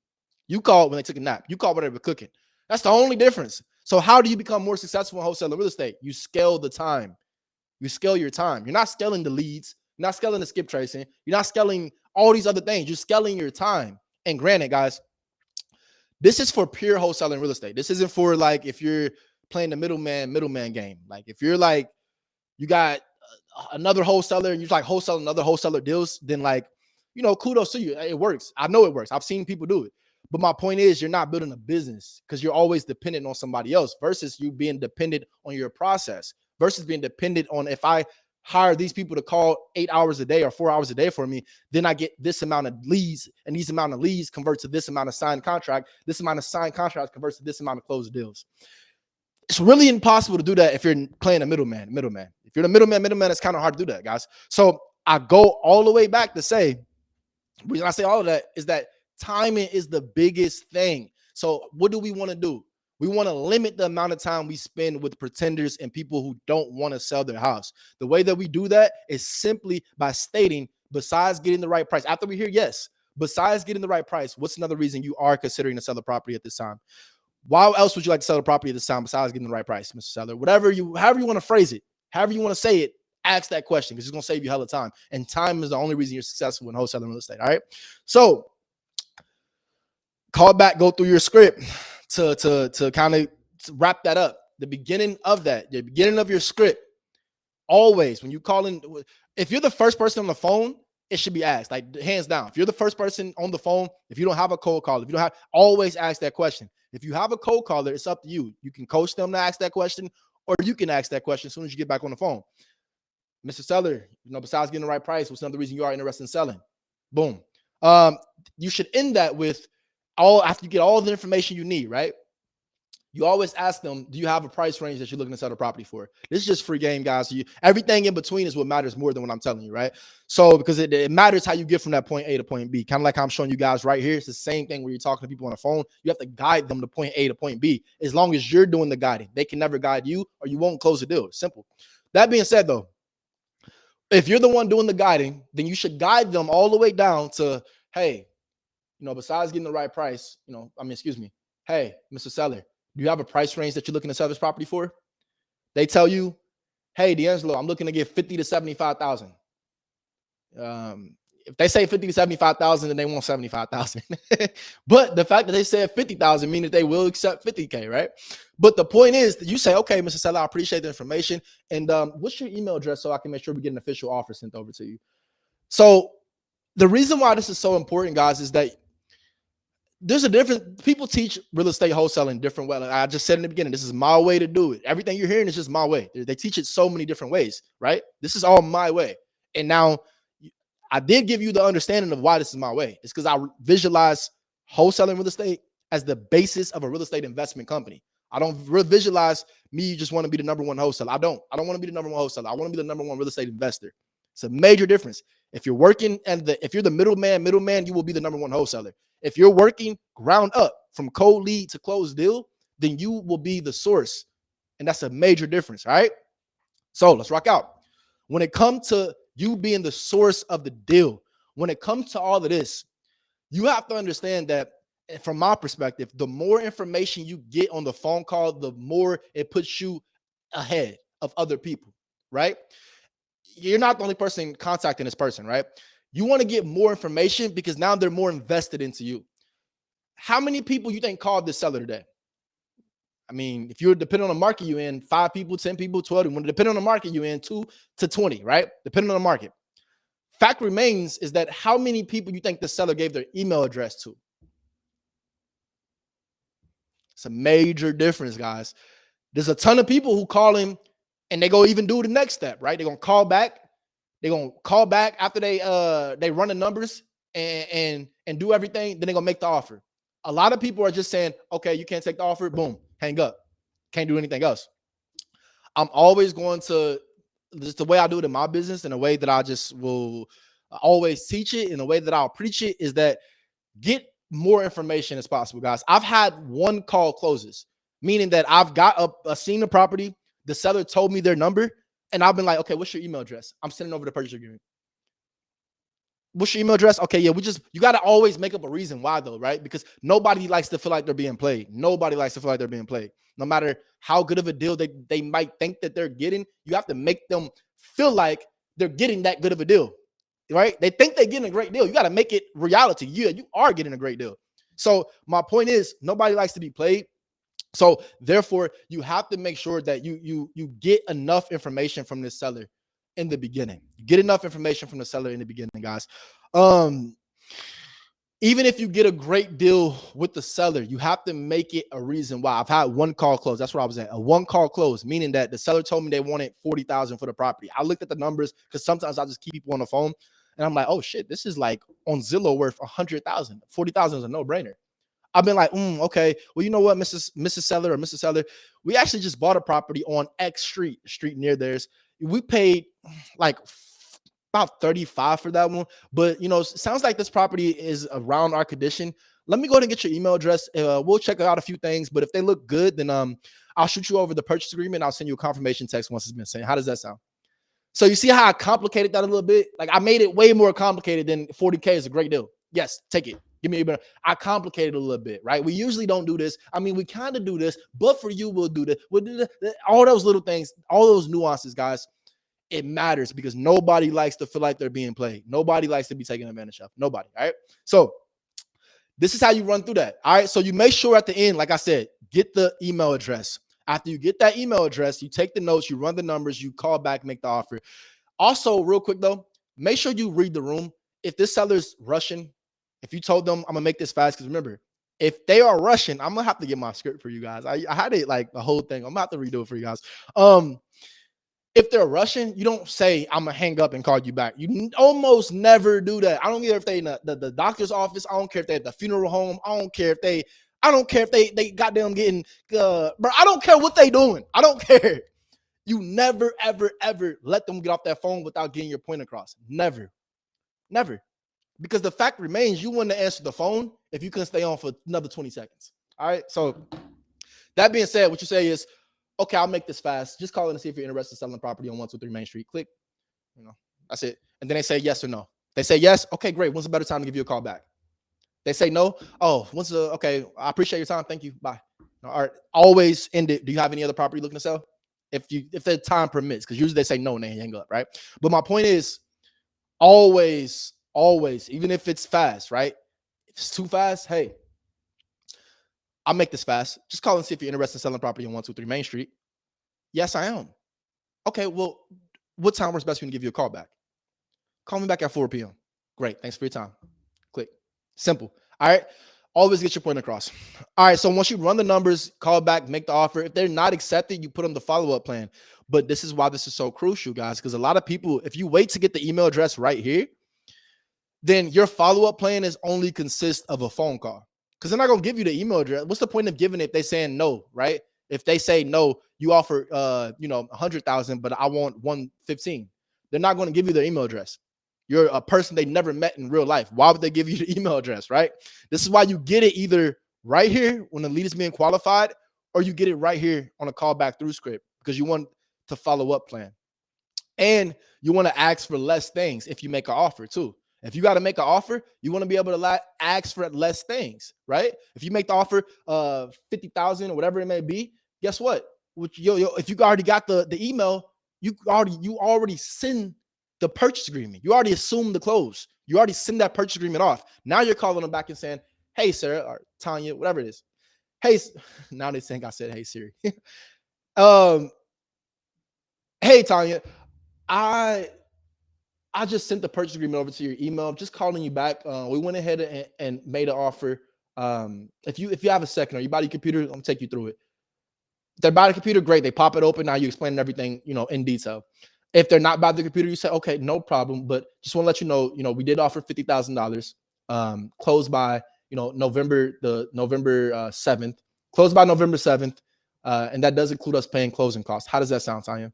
You called when they took a nap. You called when they were cooking. That's the only difference. So how do you become more successful in wholesaling real estate? You scale the time. You scale your time. You're not scaling the leads. You're not scaling the skip tracing. You're not scaling all these other things. You're scaling your time. And granted, guys, this is for pure wholesaling real estate. This isn't for like if you're playing the middleman game. Like if you're like, you got another wholesaler and you're like wholesaling other wholesaler deals, then like, kudos to you. It works. I know it works. I've seen people do it. But my point is, you're not building a business because you're always dependent on somebody else versus you being dependent on your process versus being dependent on, if I hire these people to call 8 hours a day or 4 hours a day for me, then I get this amount of leads, and these amount of leads convert to this amount of signed contract. This amount of signed contracts converts to this amount of closed deals. It's really impossible to do that if you're playing a middleman. If you're the middleman, it's kind of hard to do that, guys. So I go all the way back to say, the reason I say all of that is that timing is the biggest thing. So what do we want to do? We want to limit the amount of time we spend with pretenders and people who don't want to sell their house. The way that we do that is simply by stating, besides getting the right price, after we hear yes, besides getting the right price, what's another reason you are considering to sell the property at this time? Why else would you like to sell the property at this time besides getting the right price, Mr. Seller? However you want to phrase it, however you want to say it, ask that question because it's going to save you hella time. And time is the only reason you're successful in wholesaling real estate. All right. So call back, go through your script to kind of wrap that up. The beginning of your script, always when you call in, if you're the first person on the phone, it should be asked, like hands down. If you're the first person on the phone, if you don't have a cold caller, always ask that question. If you have a cold caller, it's up to you. You can coach them to ask that question, or you can ask that question as soon as you get back on the phone. Mr. Seller, besides getting the right price, what's another reason you are interested in selling? Boom. You should end that with after you get all the information you need, right? You always ask them, do you have a price range that you're looking to sell the property for? This is just free game, guys. So everything in between is what matters more than what I'm telling you, right? So because it matters how you get from that point A to point B. Kind of like I'm showing you guys right here. It's the same thing where you're talking to people on the phone. You have to guide them to point A to point B. As long as you're doing the guiding, they can never guide you or you won't close the deal. Simple. That being said, though, if you're the one doing the guiding, then you should guide them all the way down to, hey, besides getting the right price, hey, Mr. Seller, do you have a price range that you're looking to sell this property for? They tell you, hey, D'Angelo, I'm looking to get 50 to 75,000. If they say 50 to 75,000, then they want 75,000. But the fact that they said 50,000 means that they will accept 50K, right? But the point is that you say, okay, Mr. Seller, I appreciate the information. And what's your email address so I can make sure we get an official offer sent over to you? So the reason why this is so important, guys, is that there's a different, people teach real estate wholesaling different way. Like I just said in the beginning, this is my way to do it. Everything you're hearing is just my way. They teach it so many different ways, right? This is all my way. And now I did give you the understanding of why this is my way. It's because I visualize wholesaling real estate as the basis of a real estate investment company. I don't visualize me just want to be the number one wholesaler. I don't want to be the number one wholesaler. I want to be the number one real estate investor. It's a major difference. If you're working and if you're the middleman, you will be the number one wholesaler. If you're working ground up from cold lead to closed deal, then you will be the source. And that's a major difference, all right? So let's rock out. When it comes to you being the source of the deal, when it comes to all of this, you have to understand that from my perspective, the more information you get on the phone call, the more it puts you ahead of other people, right? You're not the only person contacting this person, right? You want to get more information because now they're more invested into you. How many people you think called this seller today? I mean, if you're depending on the market you're in, 5 people, 10 people, 12, when depending on the market you're in, 2 to 20, right? Depending on the market. Fact remains is that how many people you think the seller gave their email address to? It's a major difference, guys. There's a ton of people who call him and they go even do the next step, right? They're going to call back. They're going to call back after they run the numbers and do everything. Then they're going to make the offer. A lot of people are just saying, okay, you can't take the offer. Boom, hang up. Can't do anything else. I'm always going to, just the way I do it in my business and the way that I just will always teach it and the way that I'll preach it is that get more information as possible, guys. I've had one call closes, meaning that I've got seen the property. The seller told me their number. And I've been like, okay, what's your email address? I'm sending over the purchase agreement. What's your email address? Okay, yeah, you got to always make up a reason why though, right? Because nobody likes to feel like they're being played. Nobody likes to feel like they're being played. No matter how good of a deal they might think that they're getting, you have to make them feel like they're getting that good of a deal, right? They think they're getting a great deal. You got to make it reality. Yeah, you are getting a great deal. So my point is nobody likes to be played. So therefore, you have to make sure that you get enough information from this seller in the beginning. You get enough information from the seller in the beginning, guys. Even if you get a great deal with the seller, you have to make it a reason why. I've had one call close. That's where I was at. A one call close, meaning that the seller told me they wanted $40,000 for the property. I looked at the numbers because sometimes I just keep people on the phone and I'm like, oh shit, this is like on Zillow worth $100,000. $40,000 is a no-brainer. I've been like, okay, well, you know what, Mrs. Seller or Mr. Seller, we actually just bought a property on X street near theirs. We paid like about 35 for that one, but you know, it sounds like this property is around our condition. Let me go ahead and get your email address. We'll check out a few things, but if they look good, then I'll shoot you over the purchase agreement. I'll send you a confirmation text once it's been sent. How does that sound? So you see how I complicated that a little bit? Like I made it way more complicated than 40K is a great deal. Yes, take it. Give me a better. I complicated it a little bit, right? We usually don't do this. I mean, we kind of do this, but for you, we'll do this. We'll do all those little things, all those nuances, guys. It matters because nobody likes to feel like they're being played. Nobody likes to be taken advantage of. Nobody. All right. So this is how you run through that. All right. So you make sure at the end, like I said, get the email address. After you get that email address, you take the notes, you run the numbers, you call back, make the offer. Also, real quick though, make sure you read the room. If this seller's rushing, if you told them I'm gonna make this fast, because remember, if they are rushing, I'm gonna have to get my script for you guys. I had it like the whole thing. I'm gonna have to redo it for you guys. If they're rushing, you don't say, I'm going to hang up and call you back. You almost never do that. I don't care if they in the doctor's office. I don't care if they're at the funeral home. I don't care if they goddamn getting, bro, I don't care what they doing. I don't care. You never, ever, ever let them get off that phone without getting your point across. Never. Never. Because the fact remains, you wouldn't answer the phone if you couldn't stay on for another 20 seconds. All right. So that being said, what you say is, okay, I'll make this fast. Just call in and see if you're interested in selling property on 123 Main Street. Click. You know, that's it. And then they say yes or no. They say yes. Okay, great. When's a better time to give you a call back? They say no. Oh, okay, I appreciate your time. Thank you. Bye. All right. Always end it. Do you have any other property looking to sell? If the time permits, because usually they say no and they hang up, right? But my point is always, even if it's fast, right? If it's too fast, hey, I'll make this fast. Just call and see if you're interested in selling property on 123 Main Street. Yes, I am. Okay, well, what time works best for you to give you a call back? Call me back at 4 p.m. Great. Thanks for your time. Click. Simple. All right. Always get your point across. All right. So once you run the numbers, call back, make the offer. If they're not accepted, you put on the follow-up plan. But this is why this is so crucial, guys, because a lot of people, if you wait to get the email address right here, then your follow-up plan is only consist of a phone call. Because they're not going to give you the email address. What's the point of giving it if they're saying no, right? If they say no, you offer 100,000, but I want 115. They're not going to give you their email address. You're a person they never met in real life. Why would they give you the email address, right? This is why you get it either right here when the lead is being qualified, or you get it right here on a callback through script, because you want to follow up plan. And you want to ask for less things if you make an offer too. If you got to make an offer, you want to be able to ask for less things, right? If you make the offer of 50,000 or whatever it may be, guess what? If you already got the email, you already send the purchase agreement. You already assume the close. You already send that purchase agreement off. Now you're calling them back and saying, hey, Sarah, or Tanya, whatever it is. Hey, now they think I said, hey, Siri. Hey, Tanya, I just sent the purchase agreement over to your email. I'm just calling you back. We went ahead and made an offer. If you have a second, or you buy your computer, I'm gonna take you through it. If they're by the computer, great. They pop it open. Now you explain everything, in detail. If they're not by the computer, you say, okay, no problem. But just want to let you know, we did offer $50,000. Closed by, November 7th. Closed by November 7th. And that does include us paying closing costs. How does that sound, Tanya?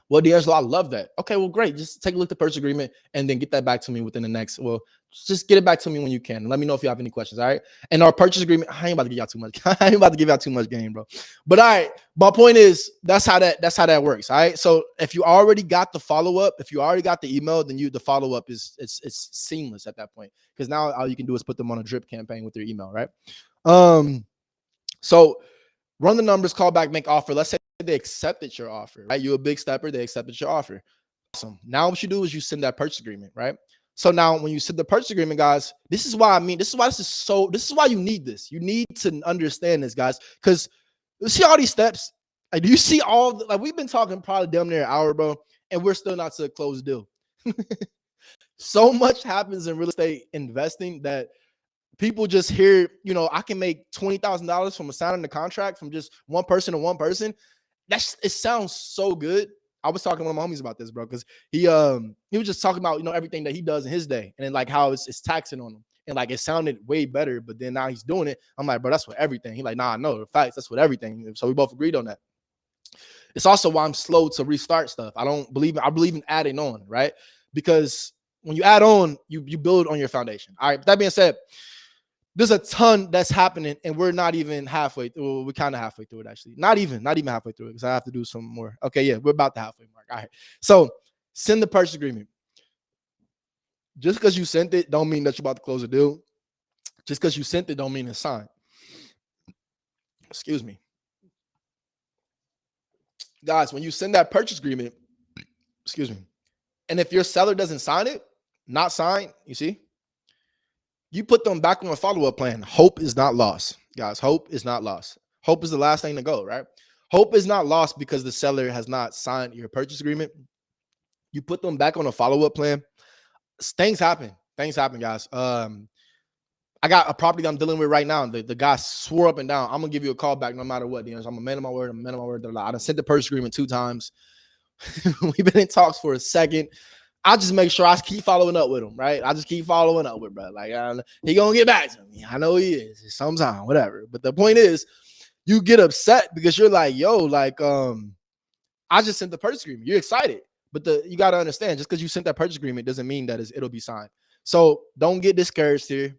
Well, D'Angelo, I love that. Okay, well, great. Just take a look at the purchase agreement and then get that back to me within the next. Well, just get it back to me when you can. Let me know if you have any questions. All right. And our purchase agreement, I ain't about to give y'all too much. I ain't about to give y'all too much game, bro. But all right. My point is that's how that works. All right. So if you already got the follow-up, if you already got the email, then the follow-up is it's seamless at that point. Because now all you can do is put them on a drip campaign with your email, right? So run the numbers, call back, make offer. Let's say they accepted your offer, right? You're a big stepper. They accepted your offer. Awesome. Now what you do is you send that purchase agreement, right? So now when you send the purchase agreement, guys, this is why you need this. You need to understand this, guys, because you see all these steps. Like, do you see we've been talking probably damn near an hour, bro. and we're still not to close the deal. So much happens in real estate investing that people just hear, I can make $20,000 from signing the contract from just one person to one person. It sounds so good. I was talking to one of my homies about this, bro, because he was just talking about, everything that he does in his day, and then like how it's taxing on him. And like it sounded way better, but then now he's doing it. I'm like, bro, that's what everything. He's like, nah, no, the facts, that's what everything. So we both agreed on that. It's also why I'm slow to restart stuff. I believe in adding on, right? Because when you add on, you build on your foundation. All right. With that being said, there's a ton that's happening, and we're not even halfway through. Well, we're kind of halfway through it, actually. Not even halfway through it, because I have to do some more. Okay, yeah, we're about the halfway mark. All right. So send the purchase agreement. Just because you sent it don't mean that you're about to close a deal. Just because you sent it don't mean it's signed. Excuse me. Guys, when you send that purchase agreement, excuse me, and if your seller doesn't sign it, not signed, you see, you put them back on a follow-up plan. Hope is not lost, guys. Hope is not lost. Hope is the last thing to go, right? Hope is not lost because the seller has not signed your purchase agreement. You put them back on a follow-up plan. Things happen. Things happen, guys. I got a property that I'm dealing with right now. The guy swore up and down, I'm gonna give you a call back no matter what. I'm a man of my word. I'm a man of my word. I done sent the purchase agreement 2 times. We've been in talks for a second. I just make sure I keep following up with him, right? I just keep following up with bro. Like he gonna get back to me. I know he is sometime, whatever. But the point is, you get upset because you're like, yo, like I just sent the purchase agreement. You're excited, but you gotta understand, just because you sent that purchase agreement doesn't mean that it'll be signed. So don't get discouraged here.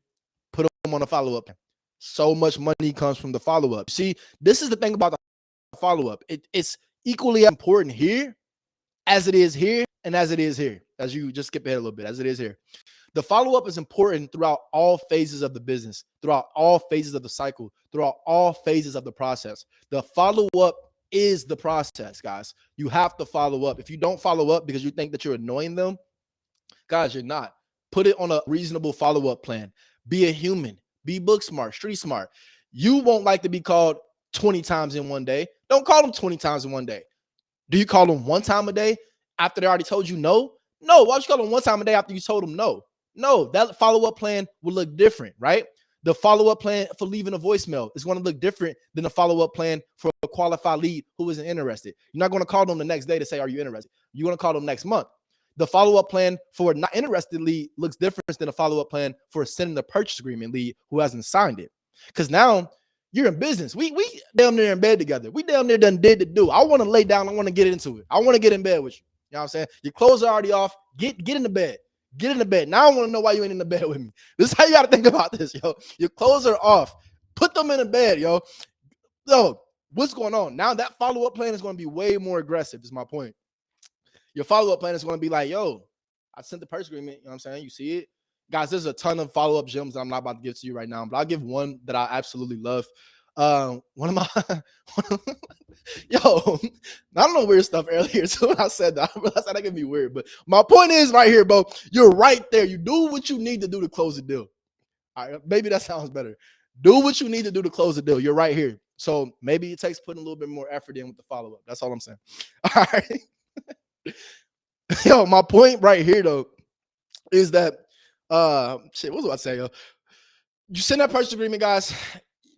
Put them on a follow-up. So much money comes from the follow-up. See, this is the thing about the follow-up. It's equally important here as it is here and as it is here. As you just skip ahead a little bit, as it is here. The follow-up is important throughout all phases of the business, throughout all phases of the cycle, throughout all phases of the process. The follow-up is the process, guys. You have to follow up. If you don't follow up because you think that you're annoying them, guys, you're not. Put it on a reasonable follow-up plan. Be a human. Be book smart, street smart. You won't like to be called 20 times in one day. Don't call them 20 times in one day. Do you call them one time a day after they already told you no? No. Why don't you call them one time a day after you told them no? No, that follow-up plan will look different, right? The follow-up plan for leaving a voicemail is going to look different than the follow-up plan for a qualified lead who isn't interested. You're not going to call them the next day to say, are you interested? You're going to call them next month. The follow-up plan for a not interested lead looks different than a follow-up plan for sending the purchase agreement lead who hasn't signed it. Because now you're in business. We down there in bed together. We down there done did the do. I want to lay down. I want to get into it. I want to get in bed with you. You know what I'm saying? Your clothes are already off. Get in the bed. Get in the bed. Now I want to know why you ain't in the bed with me. This is how you got to think about this, yo. Your clothes are off. Put them in the bed, yo. Yo, what's going on? Now that follow-up plan is going to be way more aggressive, is my point. Your follow-up plan is going to be like, yo, I sent the purchase agreement. You know what I'm saying? You see it? Guys, there's a ton of follow-up gems that I'm not about to give to you right now, but I'll give one that I absolutely love. One of my, yo, I don't know weird stuff earlier. So when I said that, I realized that can be weird. But my point is right here, bro, you're right there. You do what you need to do to close the deal. All right, maybe that sounds better. Do what you need to do to close the deal. You're right here. So maybe it takes putting a little bit more effort in with the follow-up. That's all I'm saying. All right. Yo, my point right here though is that what was I say, yo? You send that purchase agreement, guys,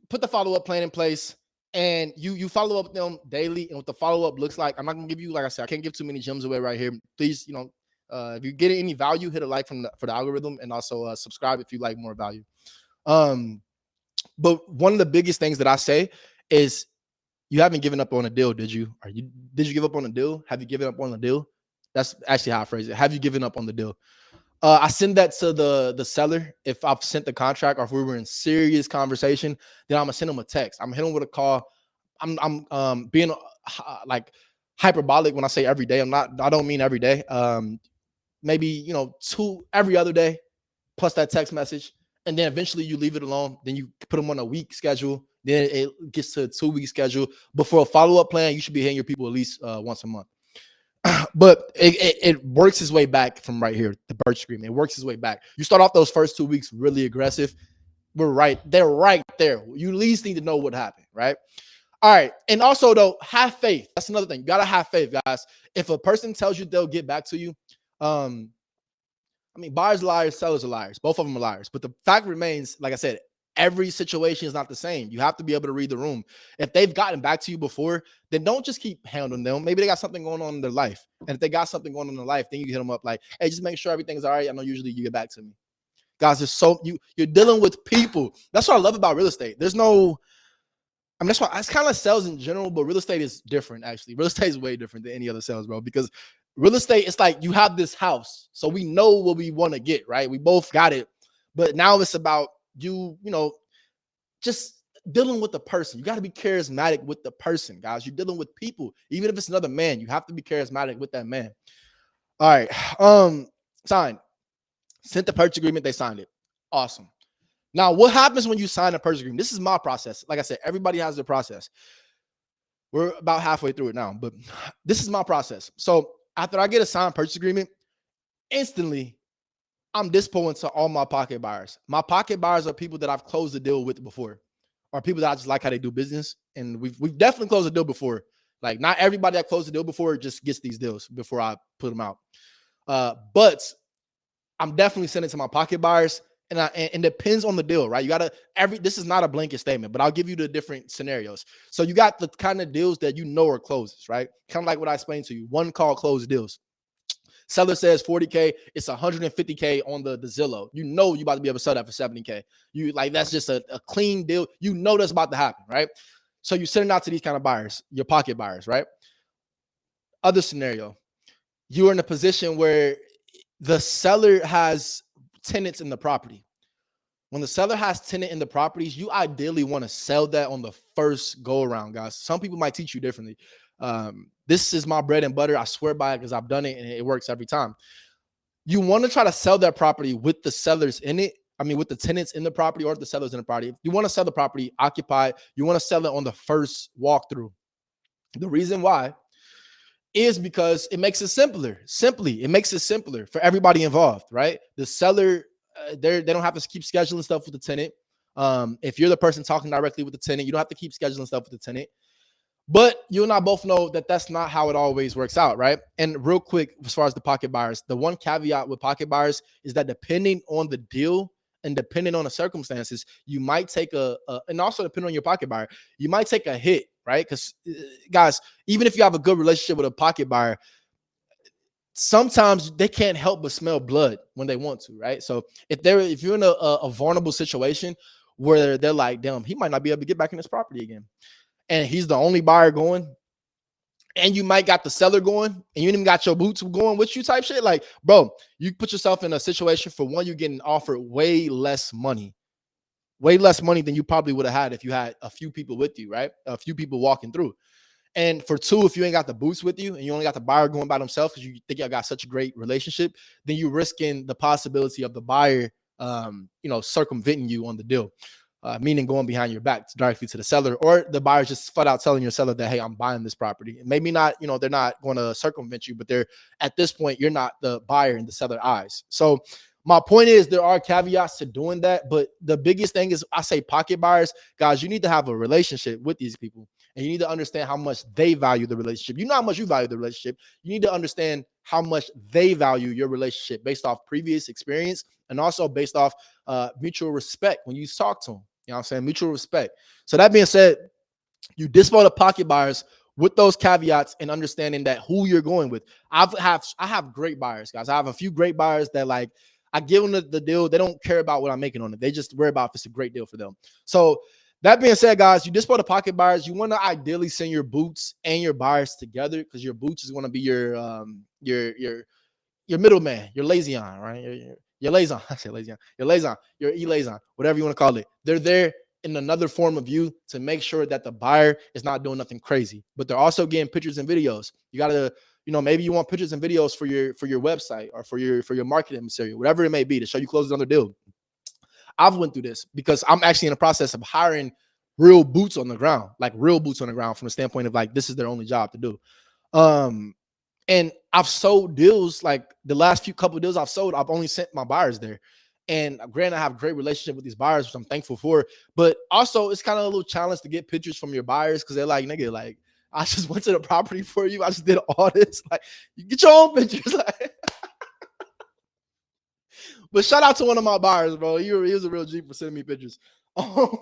put the follow-up plan in place, and you follow up with them daily. And what the follow-up looks like, I'm not gonna give you, like I said, I can't give too many gems away right here. Please, if you get any value, hit a like for the algorithm, and also subscribe if you like more value. But one of the biggest things that I say is, you haven't given up on a deal, did you? Did you give up on a deal? Have you given up on a deal? That's actually how I phrase it. Have you given up on the deal? I send that to the seller. If I've sent the contract, or if we were in serious conversation, then I'm gonna send them a text. I'm gonna hit them with a call. I'm being like hyperbolic when I say every day. I don't mean every day. Maybe every other day, plus that text message, and then eventually you leave it alone. Then you put them on a week schedule. Then it gets to a 2-week schedule. But for a follow-up plan, you should be hitting your people at least once a month. But it works its way back from right here, the purchase agreement. It works its way back. You start off those first 2 weeks really aggressive. They're right there. You at least need to know what happened, right? All right. And also, though, have faith. That's another thing. You got to have faith, guys. If a person tells you they'll get back to you, I mean, buyers are liars, sellers are liars. Both of them are liars. But the fact remains, like I said, every situation is not the same. You have to be able to read the room. If they've gotten back to you before, then don't just keep handling them. Maybe they got something going on in their life. And if they got something going on in their life, then you hit them up like, hey, just make sure everything's all right. I know usually you get back to me. Guys, you're dealing with people. That's what I love about real estate. There's no, I mean, that's why it's kind of like sales in general, but real estate is different, actually. Real estate is way different than any other sales, bro, because real estate, it's like you have this house, so we know what we want to get, right? We both got it, but now it's about just dealing with the person. You got to be charismatic with the person, guys. You're dealing with people. Even if it's another man, you have to be charismatic with that man. All right. Signed. Sent the purchase agreement. They signed it. Awesome. Now, what happens when you sign a purchase agreement? This is my process. Like I said, everybody has their process. We're about halfway through it now, but this is my process. So after I get a signed purchase agreement, instantly, I'm dispoing to all my pocket buyers. My pocket buyers are people that I've closed the deal with before, or people that I just like how they do business. And we've definitely closed a deal before. Like, not everybody that closed the deal before just gets these deals before I put them out. But I'm definitely sending to my pocket buyers. And it depends on the deal, right? You got to this is not a blanket statement, but I'll give you the different scenarios. So you got the kind of deals that you know are closes, right? Kind of like what I explained to you. One called closed deals. Seller says 40K, it's 150K on the Zillow. You know you about to be able to sell that for 70K. You like, that's just a clean deal. You know that's about to happen, right? So you're sending out to these kind of buyers, your pocket buyers, right? Other scenario, you're in a position where the seller has tenants in the property. When the seller has tenant in the properties, you ideally want to sell that on the first go around, guys. Some people might teach you differently. This is my bread and butter. I swear by it because I've done it and it works every time. You want to try to sell that property with the sellers in it. I mean, with the tenants in the property or the sellers in the property. If you want to sell the property occupied, you want to sell it on the first walkthrough. The reason why is because it makes it simpler. It makes it simpler for everybody involved, right? The seller, they don't have to keep scheduling stuff with the tenant. If you're the person talking directly with the tenant, you don't have to keep scheduling stuff with the tenant. But you and I both know that that's not how it always works out, right? And real quick, as far as the pocket buyers, the one caveat with pocket buyers is that depending on the deal and depending on the circumstances, you might take and also depending on your pocket buyer, you might take a hit, right? Because guys, even if you have a good relationship with a pocket buyer, sometimes they can't help but smell blood when they want to, right? So if you're in a vulnerable situation where they're like, damn, he might not be able to get back in this property again, and he's the only buyer going, and you might got the seller going, and you even got your boots going with you type shit, like, bro, you put yourself in a situation for one, you're getting offered way less money than you probably would have had if you had a few people with you, right? A few people walking through. And for two, if you ain't got the boots with you and you only got the buyer going by themselves because you think you got such a great relationship, then you're risking the possibility of the buyer, circumventing you on the deal, meaning going behind your back directly to the seller, or the buyer's just flat out telling your seller that, hey, I'm buying this property. And maybe not, they're not going to circumvent you, but at this point, you're not the buyer in the seller eyes. So my point is there are caveats to doing that, but the biggest thing is I say pocket buyers, guys, you need to have a relationship with these people. And you need to understand how much they value the relationship. You know how much you value the relationship. You need to understand how much they value your relationship based off previous experience and also based off mutual respect when you talk to them. You know what I'm saying? Mutual respect. So that being said, you dispo the pocket buyers with those caveats and understanding that who you're going with. I have great buyers, guys. I have a few great buyers that, like, I give them the deal. They don't care about what I'm making on it. They just worry about if it's a great deal for them. So that being said, guys, you dispo the pocket buyers. You want to ideally send your boots and your buyers together because your boots is going to be your middleman, your liaison, right? Your liaison. I say liaison. Your liaison, your liaison, whatever you want to call it. They're there in another form of you to make sure that the buyer is not doing nothing crazy, but they're also getting pictures and videos. You got to, maybe you want pictures and videos for your website or for your marketing material, whatever it may be, to show you closed another deal. I've went through this because I'm actually in the process of hiring real boots on the ground, like real boots on the ground from the standpoint of, like, this is their only job to do. And I've sold deals, like the last few couple of deals I've sold, I've only sent my buyers there. And granted, I have a great relationship with these buyers, which I'm thankful for. But also, it's kind of a little challenge to get pictures from your buyers because they're like, nigga, like, I just went to the property for you. I just did all this. Like, you get your own pictures. Like, but shout out to one of my buyers, bro. He was a real G for sending me pictures. No,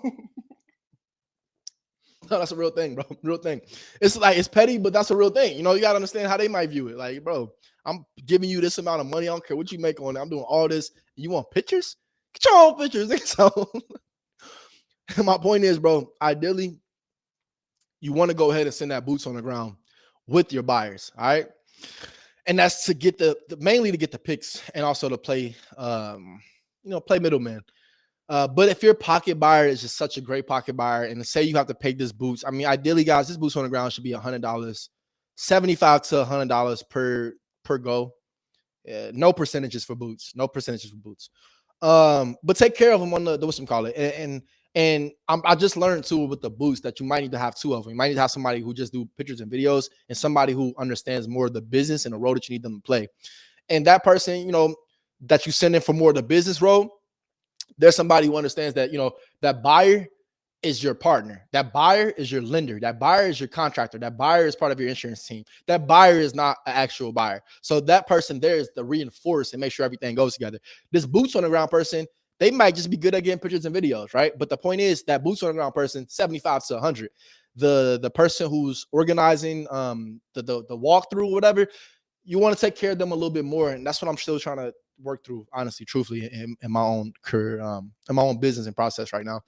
that's a real thing, bro. Real thing. It's like, it's petty, but that's a real thing. You know, you got to understand how they might view it. Like, bro, I'm giving you this amount of money. I don't care what you make on it. I'm doing all this. You want pictures? Get your own pictures. So my point is, bro, ideally, you want to go ahead and send that boots on the ground with your buyers. All right. And that's to get mainly to get the picks and also to play, play middleman. But if your pocket buyer is just such a great pocket buyer, and say you have to pay this boots, I mean, ideally, guys, this boots on the ground should be $100, $75 to $100 per go. No percentages for boots. No percentages for boots. But take care of them on the what's them call it. And I just learned too with the boots that you might need to have two of them. You might need to have somebody who just do pictures and videos, and somebody who understands more of the business and the role that you need them to play. And that person, that you send in for more of the business role, there's somebody who understands that, that buyer is your partner. That buyer is your lender. That buyer is your contractor. That buyer is part of your insurance team. That buyer is not an actual buyer. So that person there is to reinforce and make sure everything goes together. This boots on the ground person, they might just be good at getting pictures and videos, right? But the point is that boots on the ground person, 75 to 100. The person who's organizing the walkthrough or whatever, you want to take care of them a little bit more. And that's what I'm still trying to work through, honestly, truthfully, in my own career, in my own business and process right now.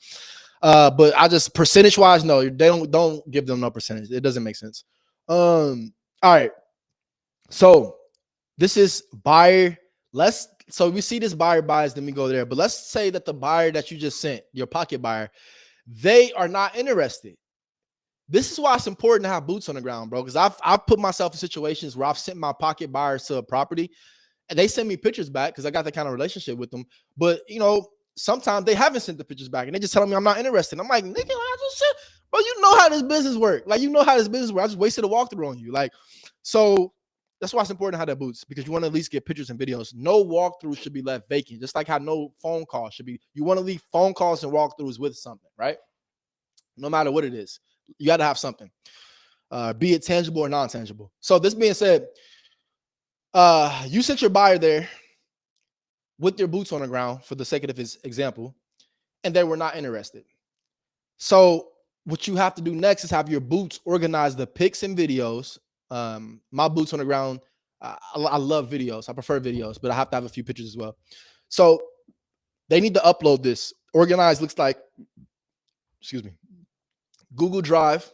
But I just percentage wise, no, they don't give them no percentage. It doesn't make sense. All right. So this is buyer. So we see this buyer buys, then we go there. But let's say that the buyer that you just sent, your pocket buyer, they are not interested. This is why it's important to have boots on the ground, bro. Because I've put myself in situations where I've sent my pocket buyers to a property, and they send me pictures back because I got that kind of relationship with them. But sometimes they haven't sent the pictures back, and they just telling me I'm not interested. I'm like, nigga, I just said, bro, you know how this business works. Like, you know how this business works. I just wasted a walkthrough on you. Like, so that's why it's important to have that boots, because you want to at least get pictures and videos. No walkthrough should be left vacant, just like how no phone call should be. You want to leave phone calls and walkthroughs with something, right? No matter what it is, you got to have something, be it tangible or non-tangible. So this being said, you sent your buyer there with their boots on the ground for the sake of this example, and they were not interested. So what you have to do next is have your boots organize the pics and videos. My boots on the ground, I love videos. I prefer videos, but I have to have a few pictures as well. So they need to upload this. Organized looks like, excuse me, Google Drive,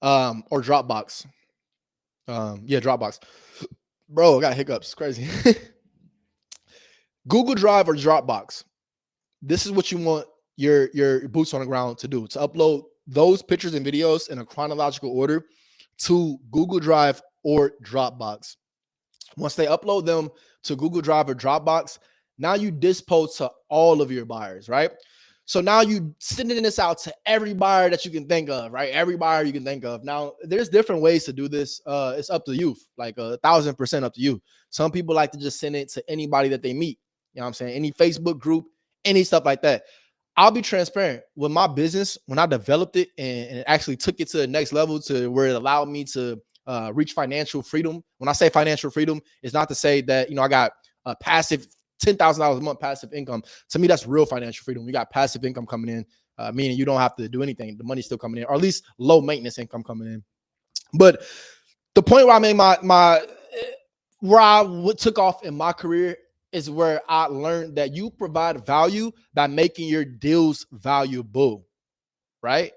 or Dropbox. Dropbox. Bro, I got hiccups. It's crazy. Google Drive or Dropbox. This is what you want your boots on the ground to do, to upload those pictures and videos in a chronological order to Google Drive or Dropbox. Once they upload them to Google Drive or Dropbox, now you dispose to all of your buyers, right? So now you sending this out to every buyer that you can think of, right? Every buyer you can think of. Now, there's different ways to do this. It's up to you, like 1,000% up to you. Some people like to just send it to anybody that they meet. You know what I'm saying? Any Facebook group, any stuff like that. I'll be transparent with my business. When I developed it and it actually took it to the next level to where it allowed me to reach financial freedom. When I say financial freedom, it's not to say that, I got a passive $10,000 a month passive income. To me, that's real financial freedom. You got passive income coming in, meaning you don't have to do anything. The money's still coming in, or at least low maintenance income coming in. But the point where I made where I took off in my career is where I learned that you provide value by making your deals valuable, right?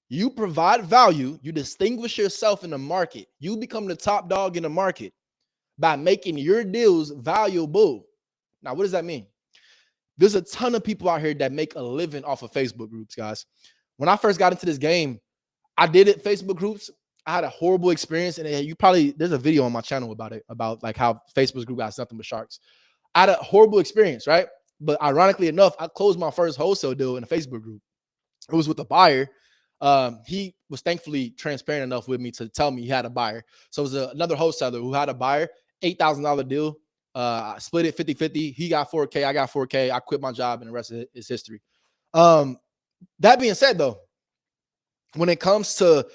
You provide value. You distinguish yourself in the market. You become the top dog in the market by making your deals valuable. Now, what does that mean? There's a ton of people out here that make a living off of Facebook groups, guys. When I first got into this game, I did it Facebook groups. I had a horrible experience, and there's a video on my channel about it, about like how Facebook group got nothing but sharks. I had a horrible experience, right? But ironically enough, I closed my first wholesale deal in a Facebook group. It was with a buyer. He was thankfully transparent enough with me to tell me he had a buyer. So it was another wholesaler who had a buyer, $8,000 deal. I split it 50-50. He got 4K, I got 4K. I quit my job, and the rest of it is history. That being said, though, when it comes to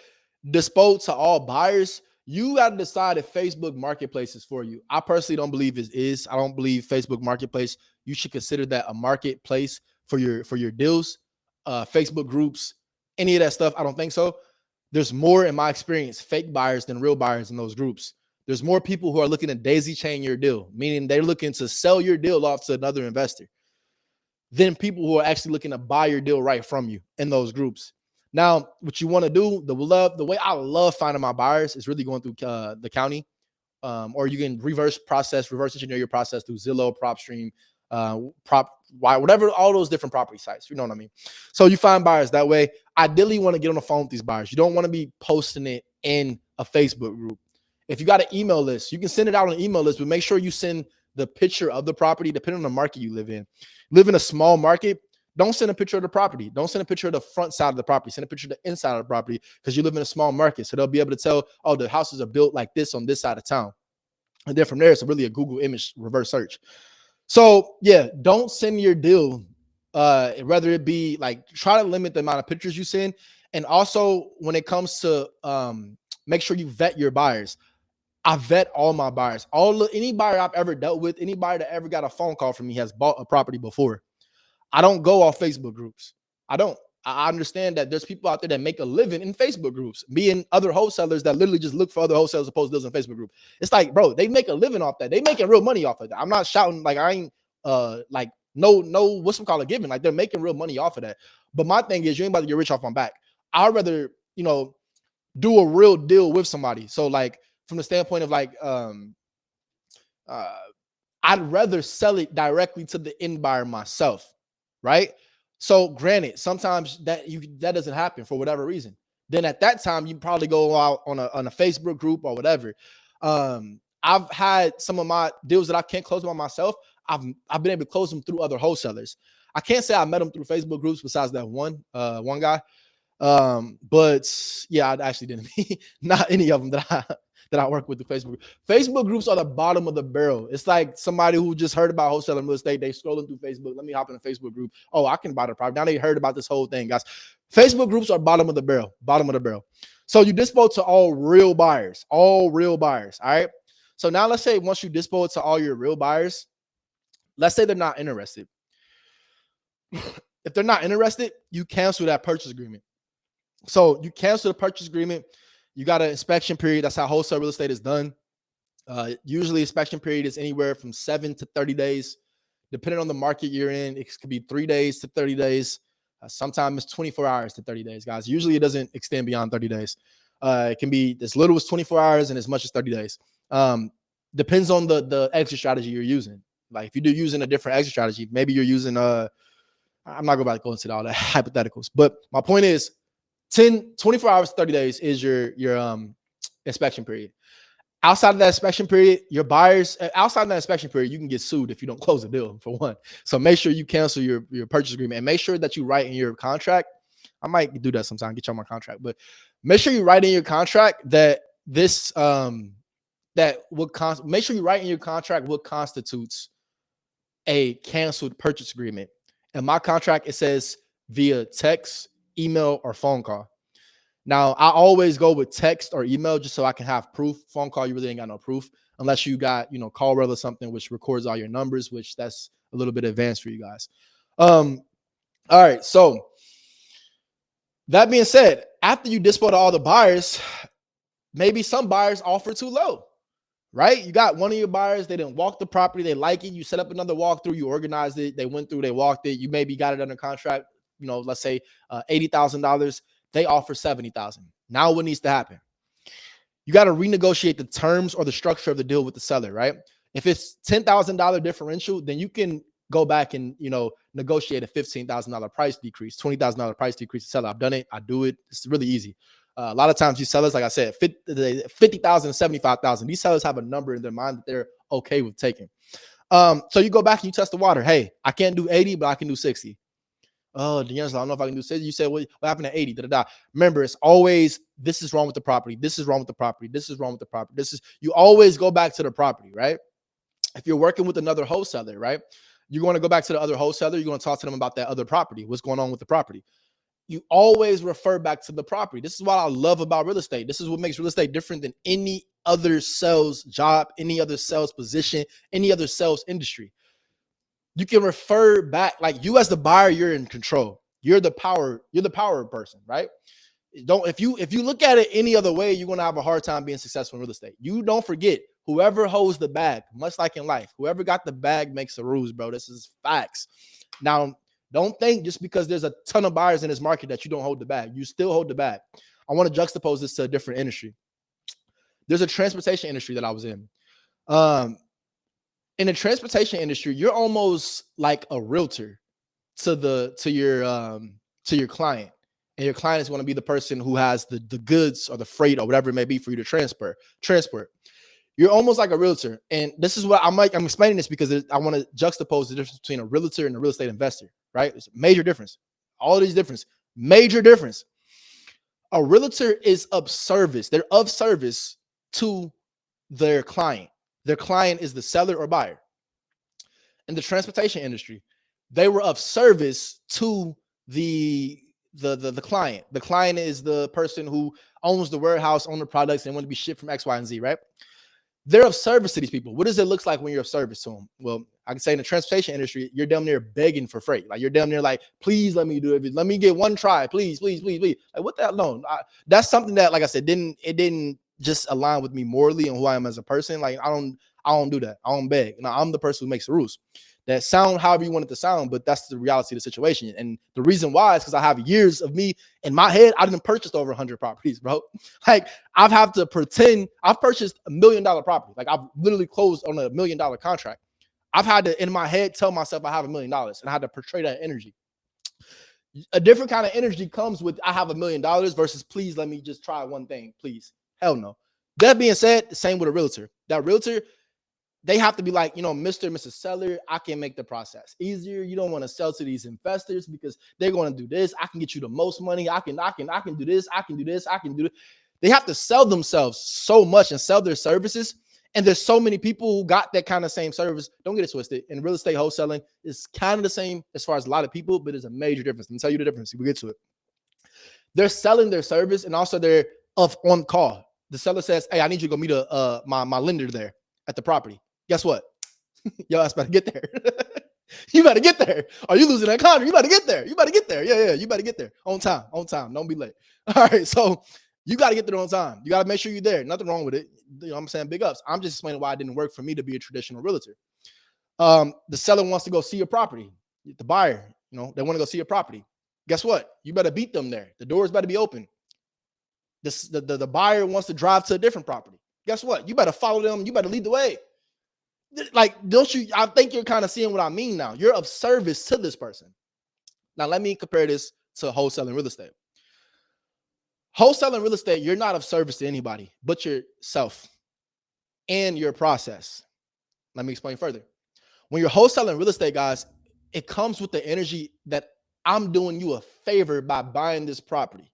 dispose to all buyers, you got to decide if Facebook Marketplace is for you. I personally don't believe it is. I don't believe Facebook Marketplace. You should consider that a marketplace for your deals, Facebook groups, any of that stuff. I don't think so. There's more, in my experience, fake buyers than real buyers in those groups. There's more people who are looking to daisy chain your deal, meaning they're looking to sell your deal off to another investor, than people who are actually looking to buy your deal right from you in those groups. Now, what you want to do, the way I love finding my buyers is really going through the county, or you can reverse engineer your process through Zillow, PropStream, whatever, all those different property sites. You know what I mean? So you find buyers that way. Ideally, you want to get on the phone with these buyers. You don't want to be posting it in a Facebook group. If you got an email list, you can send it out on an email list, but make sure you send the picture of the property, depending on the market you live in. Live in a small market, don't send a picture of the property. Don't send a picture of the front side of the property. Send a picture of the inside of the property, because you live in a small market. So they'll be able to tell, oh, the houses are built like this on this side of town. And then from there, it's really a Google image reverse search. So yeah, don't send your deal, whether it be like, try to limit the amount of pictures you send. And also when it comes to make sure you vet your buyers. I vet all my buyers. Any buyer I've ever dealt with, any buyer that ever got a phone call from me has bought a property before. I don't go off Facebook groups. I don't. I understand that there's people out there that make a living in Facebook groups, being other wholesalers that literally just look for other wholesalers to post deals in Facebook group. It's like, bro, they make a living off that. They making real money off of that. I'm not shouting like I ain't like no what's called a giving. Like, they're making real money off of that. But my thing is, you ain't about to get rich off my back. I'd rather, do a real deal with somebody. So like, from the standpoint of like, I'd rather sell it directly to the end buyer myself, right? So granted, sometimes that doesn't happen for whatever reason. Then at that time, you probably go out on a Facebook group or whatever. I've had some of my deals that I can't close by myself. I've been able to close them through other wholesalers. I can't say I met them through Facebook groups besides that one guy. But yeah, I actually didn't meet not any of them that I work with the Facebook group. Facebook groups are the bottom of the barrel. It's like somebody who just heard about wholesaling real estate. They scrolling through Facebook. Let me hop in a Facebook group. Oh, I can buy the property. Now they heard about this whole thing, guys. Facebook groups are bottom of the barrel. So you dispose to all real buyers. All right. So now let's say once you dispose to all your real buyers, let's say they're not interested. If they're not interested, you cancel that purchase agreement. So you cancel the purchase agreement. You got an inspection period. That's how wholesale real estate is done. Usually inspection period is anywhere from 7 to 30 days. Depending on the market you're in, it could be 3 days to 30 days. Sometimes it's 24 hours to 30 days, guys. Usually it doesn't extend beyond 30 days. It can be as little as 24 hours and as much as 30 days. Depends on the exit strategy you're using. Like if you're using a different exit strategy, maybe you're using I'm not going to go into all that hypotheticals, but my point is 24 hours, 30 days is your inspection period. Outside of that inspection period, your buyers, outside of that inspection period, you can get sued if you don't close the deal, for one. So make sure you cancel your purchase agreement, and make sure that you write in your contract. I might do that sometime, get you on my contract, but make sure you write in your contract that this, make sure you write in your contract what constitutes a canceled purchase agreement. In my contract, it says via text, email, or phone call. Now, I always go with text or email just so I can have proof. Phone call, you really ain't got no proof unless you got, CallRail or something which records all your numbers, which that's a little bit advanced for you guys. All right. So that being said, after you dispose all the buyers, maybe some buyers offer too low, right? You got one of your buyers, they didn't walk the property, they like it. You set up another walkthrough, you organized it, they went through, they walked it. You maybe got it under contract, let's say $80,000. They offer $70,000. Now what needs to happen? You got to renegotiate the terms or the structure of the deal with the seller, right? If it's $10,000 differential, then you can go back and, negotiate a $15,000 price decrease, $20,000 price decrease to seller. I've done it. I do it. It's really easy. A lot of times these sellers, like I said, 50,000, 75,000. These sellers have a number in their mind that they're okay with taking. So you go back and you test the water. Hey, I can't do 80, but I can do 60. Oh, D'Angelo, I don't know if I can do 60. You said, what happened at 80? Remember, it's always, this is wrong with the property. This is wrong with the property. This is wrong with the property. You always go back to the property, right? if you're working with another wholesaler, right? You're going to go back to the other wholesaler. You're going to talk to them about that other property. What's going on with the property? You always refer back to the property. This is what I love about real estate. This is what makes real estate different than any other sales job, any other sales position, any other sales industry. You can refer back, like you as the buyer, you're in control. You're the power person, right? If you look at it any other way, you're going to have a hard time being successful in real estate. You don't forget, whoever holds the bag, much like in life, whoever got the bag makes the rules, bro. This is facts. Now, don't think just because there's a ton of buyers in this market that you don't hold the bag. You still hold the bag. I want to juxtapose this to a different industry. There's a transportation industry that I was in. In the transportation industry, you're almost like a realtor to your client. And your client is going to be the person who has the goods or the freight or whatever it may be for you to transport. You're almost like a realtor. And this is what I'm explaining this because I want to juxtapose the difference between a realtor and a real estate investor, right? It's a major difference. All these difference, major difference. A realtor is of service. They're of service to their client. Their client is the seller or buyer. In the transportation industry, they were of service to the client. The client is the person who owns the warehouse, owns the products, and want to be shipped from X, Y, and Z, right? They're of service to these people. What does it look like when you're of service to them? Well, I can say in the transportation industry, you're damn near begging for freight. Like you're damn near like, please let me do it. Let me get one try, please, please, please, please. Like what the hell? No, that's something that, like I said, didn't just align with me morally and who I am as a person. Like I don't do that. I don't beg. No, I'm the person who makes the rules. That sound however you want it to sound, but that's the reality of the situation. And the reason why is because I have years of me in my head. I didn't purchase over 100 properties, bro. Like I've had to pretend I've purchased $1 million property. Like I've literally closed on $1 million contract. I've had to, in my head, tell myself I have $1 million, and I had to portray that energy. A different kind of energy comes with I have $1 million versus please let me just try one thing, please. Hell no. That being said, the same with a realtor. That realtor, they have to be like, Mr. and Mrs. Seller, I can make the process easier. You don't want to sell to these investors because they're going to do this. I can get you the most money. I can do this. I can do this. I can do it. They have to sell themselves so much and sell their services. And there's so many people who got that kind of same service. Don't get it twisted. In real estate wholesaling, it's kind of the same as far as a lot of people, but there's a major difference. Let me tell you the difference. We'll get to it. They're selling their service and also they're on call. The seller says, hey, I need you to go meet my lender there at the property. Guess what? Yo, I better get there. You better get there. Are you losing that contract? You better get there. You better get there. Yeah. You better get there on time. Don't be late. All right. So you got to get there on time. You got to make sure you're there. Nothing wrong with it. I'm saying big ups. I'm just explaining why it didn't work for me to be a traditional realtor. The seller wants to go see your property. The buyer, they want to go see your property. Guess what? You better beat them there. The doors better be open. The buyer wants to drive to a different property. Guess what? You better follow them. You better lead the way. Like, don't you? I think you're kind of seeing what I mean now. You're of service to this person. Now, let me compare this to wholesaling real estate. Wholesaling real estate, you're not of service to anybody but yourself and your process. Let me explain further. When you're wholesaling real estate, guys, it comes with the energy that I'm doing you a favor by buying this property.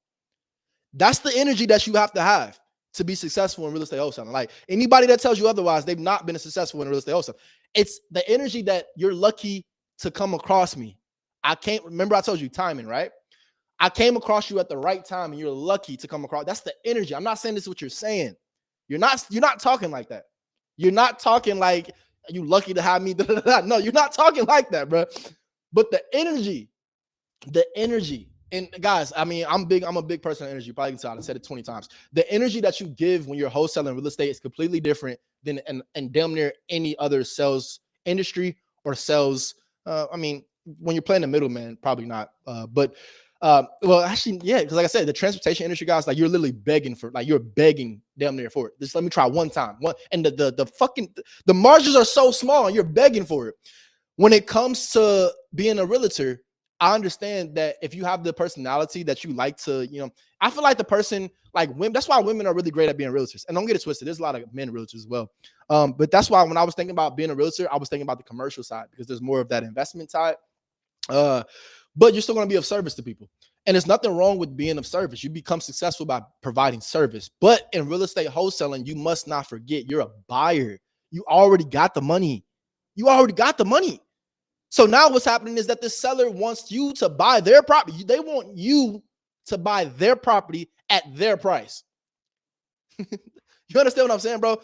That's the energy that you have to be successful in real estate wholesaling. Like anybody that tells you otherwise, they've not been successful in real estate wholesaling. It's the energy that you're lucky to come across me. I told you timing, right? I came across you at the right time and you're lucky to come across. That's the energy. I'm not saying this is what you're saying. You're not talking like that. You're not talking like you lucky to have me. No, you're not talking like that, bro. But the energy. And guys, I mean, I'm a big person of energy. You probably can tell. I said it 20 times. The energy that you give when you're wholesaling real estate is completely different than and damn near any other sales industry or sales. I mean, when you're playing the middleman, probably not. Well, actually, yeah, because like I said, the transportation industry, guys, like you're literally begging you're begging damn near for it. Just let me try one time. And the margins are so small, and you're begging for it. When it comes to being a realtor, I understand that if you have the personality that you like to, I feel like the person, like women, that's why women are really great at being realtors. And don't get it twisted, there's a lot of men realtors as well. But that's why when I was thinking about being a realtor, I was thinking about the commercial side because there's more of that investment side. But you're still going to be of service to people. And there's nothing wrong with being of service. You become successful by providing service. But in real estate wholesaling, you must not forget you're a buyer. You already got the money. You already got the money. So now what's happening is that the seller wants you to buy their property. They want you to buy their property at their price. You understand what I'm saying, bro?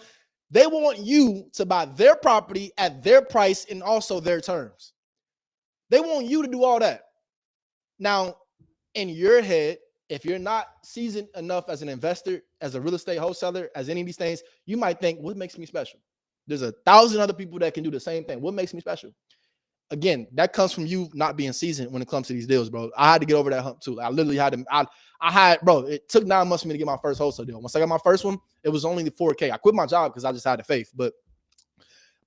They want you to buy their property at their price and also their terms. They want you to do all that. Now, in your head, if you're not seasoned enough as an investor, as a real estate wholesaler, as any of these things, you might think, what makes me special? There's 1,000 other people that can do the same thing. What makes me special? Again, that comes from you not being seasoned when it comes to these deals, bro. I had to get over that hump too. I literally had to, bro, it took 9 months for me to get my first wholesale deal. Once I got my first one, it was only the $4K. I quit my job because I just had the faith. But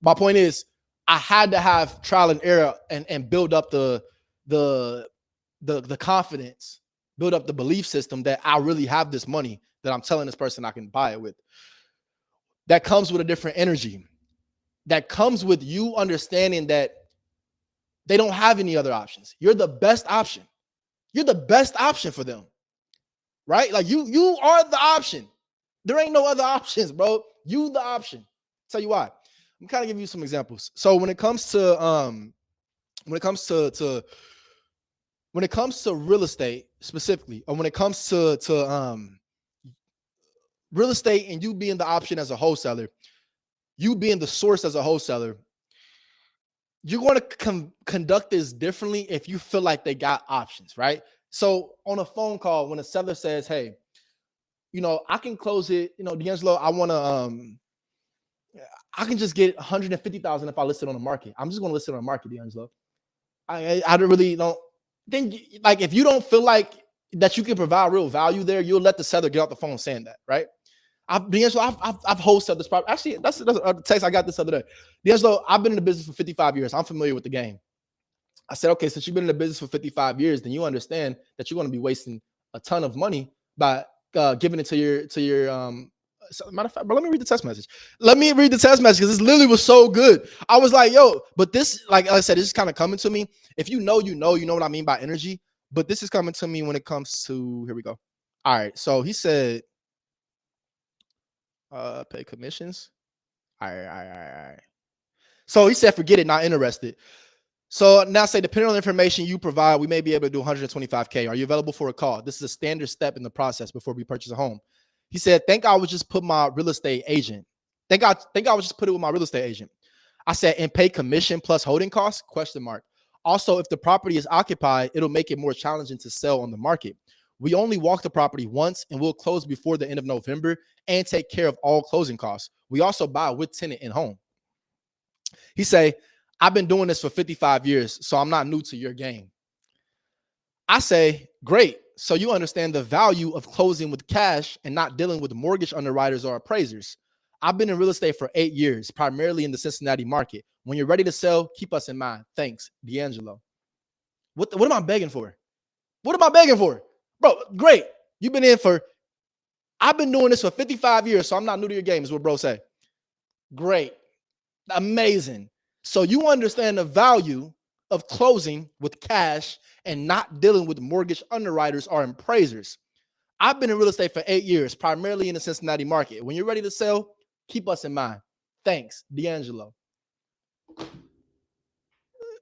my point is, I had to have trial and error and build up the confidence, build up the belief system that I really have this money that I'm telling this person I can buy it with. That comes with a different energy. That comes with you understanding that they don't have any other options. You're the best option. You're the best option for them, right? Like you are the option. There ain't no other options, bro. You the option. Tell you why. I'm kind of give you some examples. So when it comes to real estate specifically, or when it comes to real estate and you being the option as a wholesaler, you being the source as a wholesaler, you're going to conduct this differently if you feel like they got options, right? So on a phone call, when a seller says, hey, I can close it, D'Angelo, I can just get 150,000 if I list it on the market. I'm just going to list it on the market, D'Angelo. I really don't think, like, if you don't feel like that you can provide real value there, you'll let the seller get off the phone saying that, right? I've wholesaled this property. Actually, that's a text I got this other day. D'Angelo, I've been in the business for 55 years. I'm familiar with the game. I said, okay, since you've been in the business for 55 years, then you understand that you're going to be wasting a ton of money by giving it to your matter of fact, but let me read the text message. Let me read the text message because this literally was so good. I was like, yo, but this, like I said, this is kind of coming to me. If you know what I mean by energy, but this is coming to me when it comes to, here we go. All right. So he said, pay commissions. All right. So he said, forget it, not interested. So now say, depending on the information you provide, we may be able to do 125K. Are you available for a call? This is a standard step in the process before we purchase a home. He said, think I would just put my real estate agent. Think I would just put it with my real estate agent. I said, and pay commission plus holding costs? ? Also, if the property is occupied, it'll make it more challenging to sell on the market. We only walk the property once and we'll close before the end of November and take care of all closing costs. We also buy with tenant in home. He say, I've been doing this for 55 years, so I'm not new to your game. I say, great. So you understand the value of closing with cash and not dealing with mortgage underwriters or appraisers. I've been in real estate for 8 years, primarily in the Cincinnati market. When you're ready to sell, keep us in mind. Thanks, D'Angelo. What am I begging for? What am I begging for? Bro, great. I've been doing this for 55 years, so I'm not new to your game, is what bro say. Great. Amazing. So you understand the value of closing with cash and not dealing with mortgage underwriters or appraisers. I've been in real estate for 8 years, primarily in the Cincinnati market. When you're ready to sell, keep us in mind. Thanks, D'Angelo.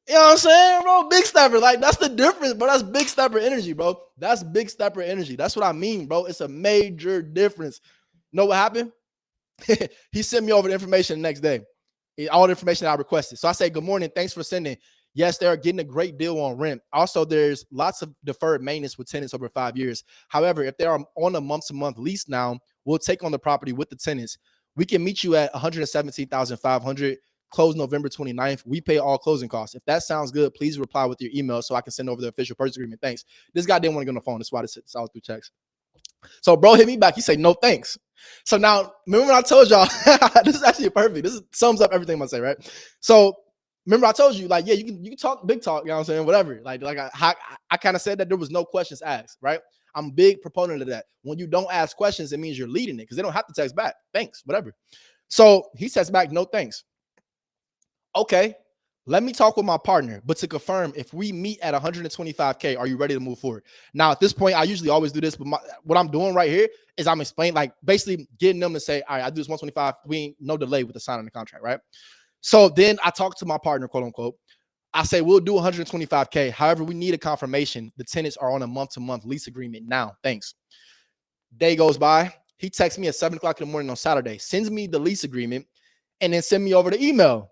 You know what I'm saying, bro? Big stepper. Like, that's the difference, bro. That's big stepper energy, bro. That's big stepper energy. That's what I mean, bro. It's a major difference. You know what happened? He sent me over the information the next day. All the information I requested. So I say, good morning. Thanks for sending. Yes, they are getting a great deal on rent. Also, there's lots of deferred maintenance with tenants over 5 years. However, if they are on a month-to-month lease now, we'll take on the property with the tenants. We can meet you at $117,500. Close November 29th. We pay all closing costs. If that sounds good, please reply with your email so I can send over the official purchase agreement. Thanks. This guy didn't want to get on the phone. That's why this all through text. So bro hit me back. He said, no thanks. So now, remember when I told y'all, this is actually perfect. This sums up everything I'm going to say, right? So remember I told you, like, yeah, you can talk big talk, you know what I'm saying? Whatever. Like I kind of said that there was no questions asked, right? I'm a big proponent of that. When you don't ask questions, it means you're leading it because they don't have to text back. Thanks, whatever. So he says back, no thanks. Okay, let me talk with my partner, but to confirm, if we meet at 125K, are you ready to move forward? Now, at this point, I usually always do this, but what I'm doing right here is I'm explaining, like basically getting them to say, all right, I do this 125. We ain't no delay with the signing the contract, right? So then I talk to my partner, quote unquote. I say, we'll do 125K. However, we need a confirmation. The tenants are on a month-to-month lease agreement now. Thanks. Day goes by. He texts me at 7 o'clock in the morning on Saturday, sends me the lease agreement, and then send me over the email.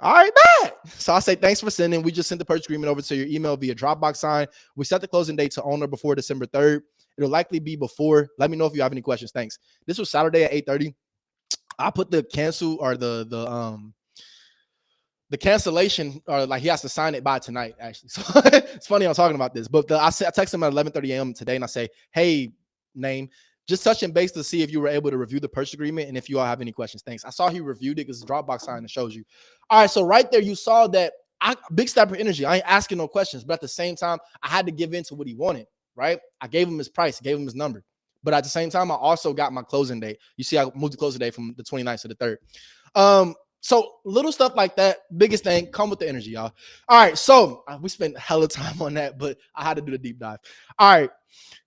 All right, bet. So I say, thanks for sending. We just sent the purchase agreement over to your email via Dropbox sign. We set the closing date to owner before December 3rd. It'll likely be before. Let me know if you have any questions. Thanks. This was Saturday at 8:30. I put the cancel or the cancellation, or like he has to sign it by tonight, actually. So it's funny I'm talking about this. But I text him at 11:30 a.m. today and I say, hey, name, just touching base to see if you were able to review the purchase agreement and if you all have any questions. Thanks. I saw he reviewed it because it's Dropbox sign that shows you. All right, so right there, you saw that big stepper energy. I ain't asking no questions, but at the same time, I had to give in to what he wanted, right? I gave him his price, gave him his number. But at the same time, I also got my closing date. You see, I moved the closing date from the 29th to the 3rd. So little stuff like that, biggest thing, come with the energy, y'all. All right, so we spent hella time on that, but I had to do the deep dive. All right,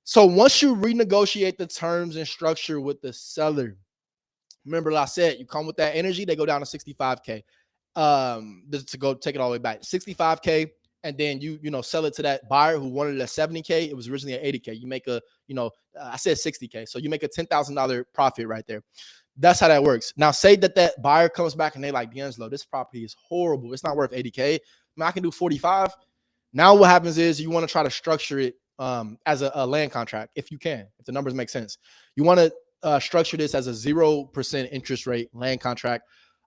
so once you renegotiate the terms and structure with the seller, remember I said you come with that energy, they go down to 65K. To go take it all the way back, 65K, and then you sell it to that buyer who wanted it at 70K. It was originally at 80K. You make a, I said 60K, so you make a $10,000 profit right there. That's how that works. Now, say that buyer comes back and they like, D'Angelo, this property is horrible. It's not worth 80K. I can do 45. Now what happens is you want to try to structure it as a land contract, if you can, if the numbers make sense. You want to structure this as a 0% interest rate land contract,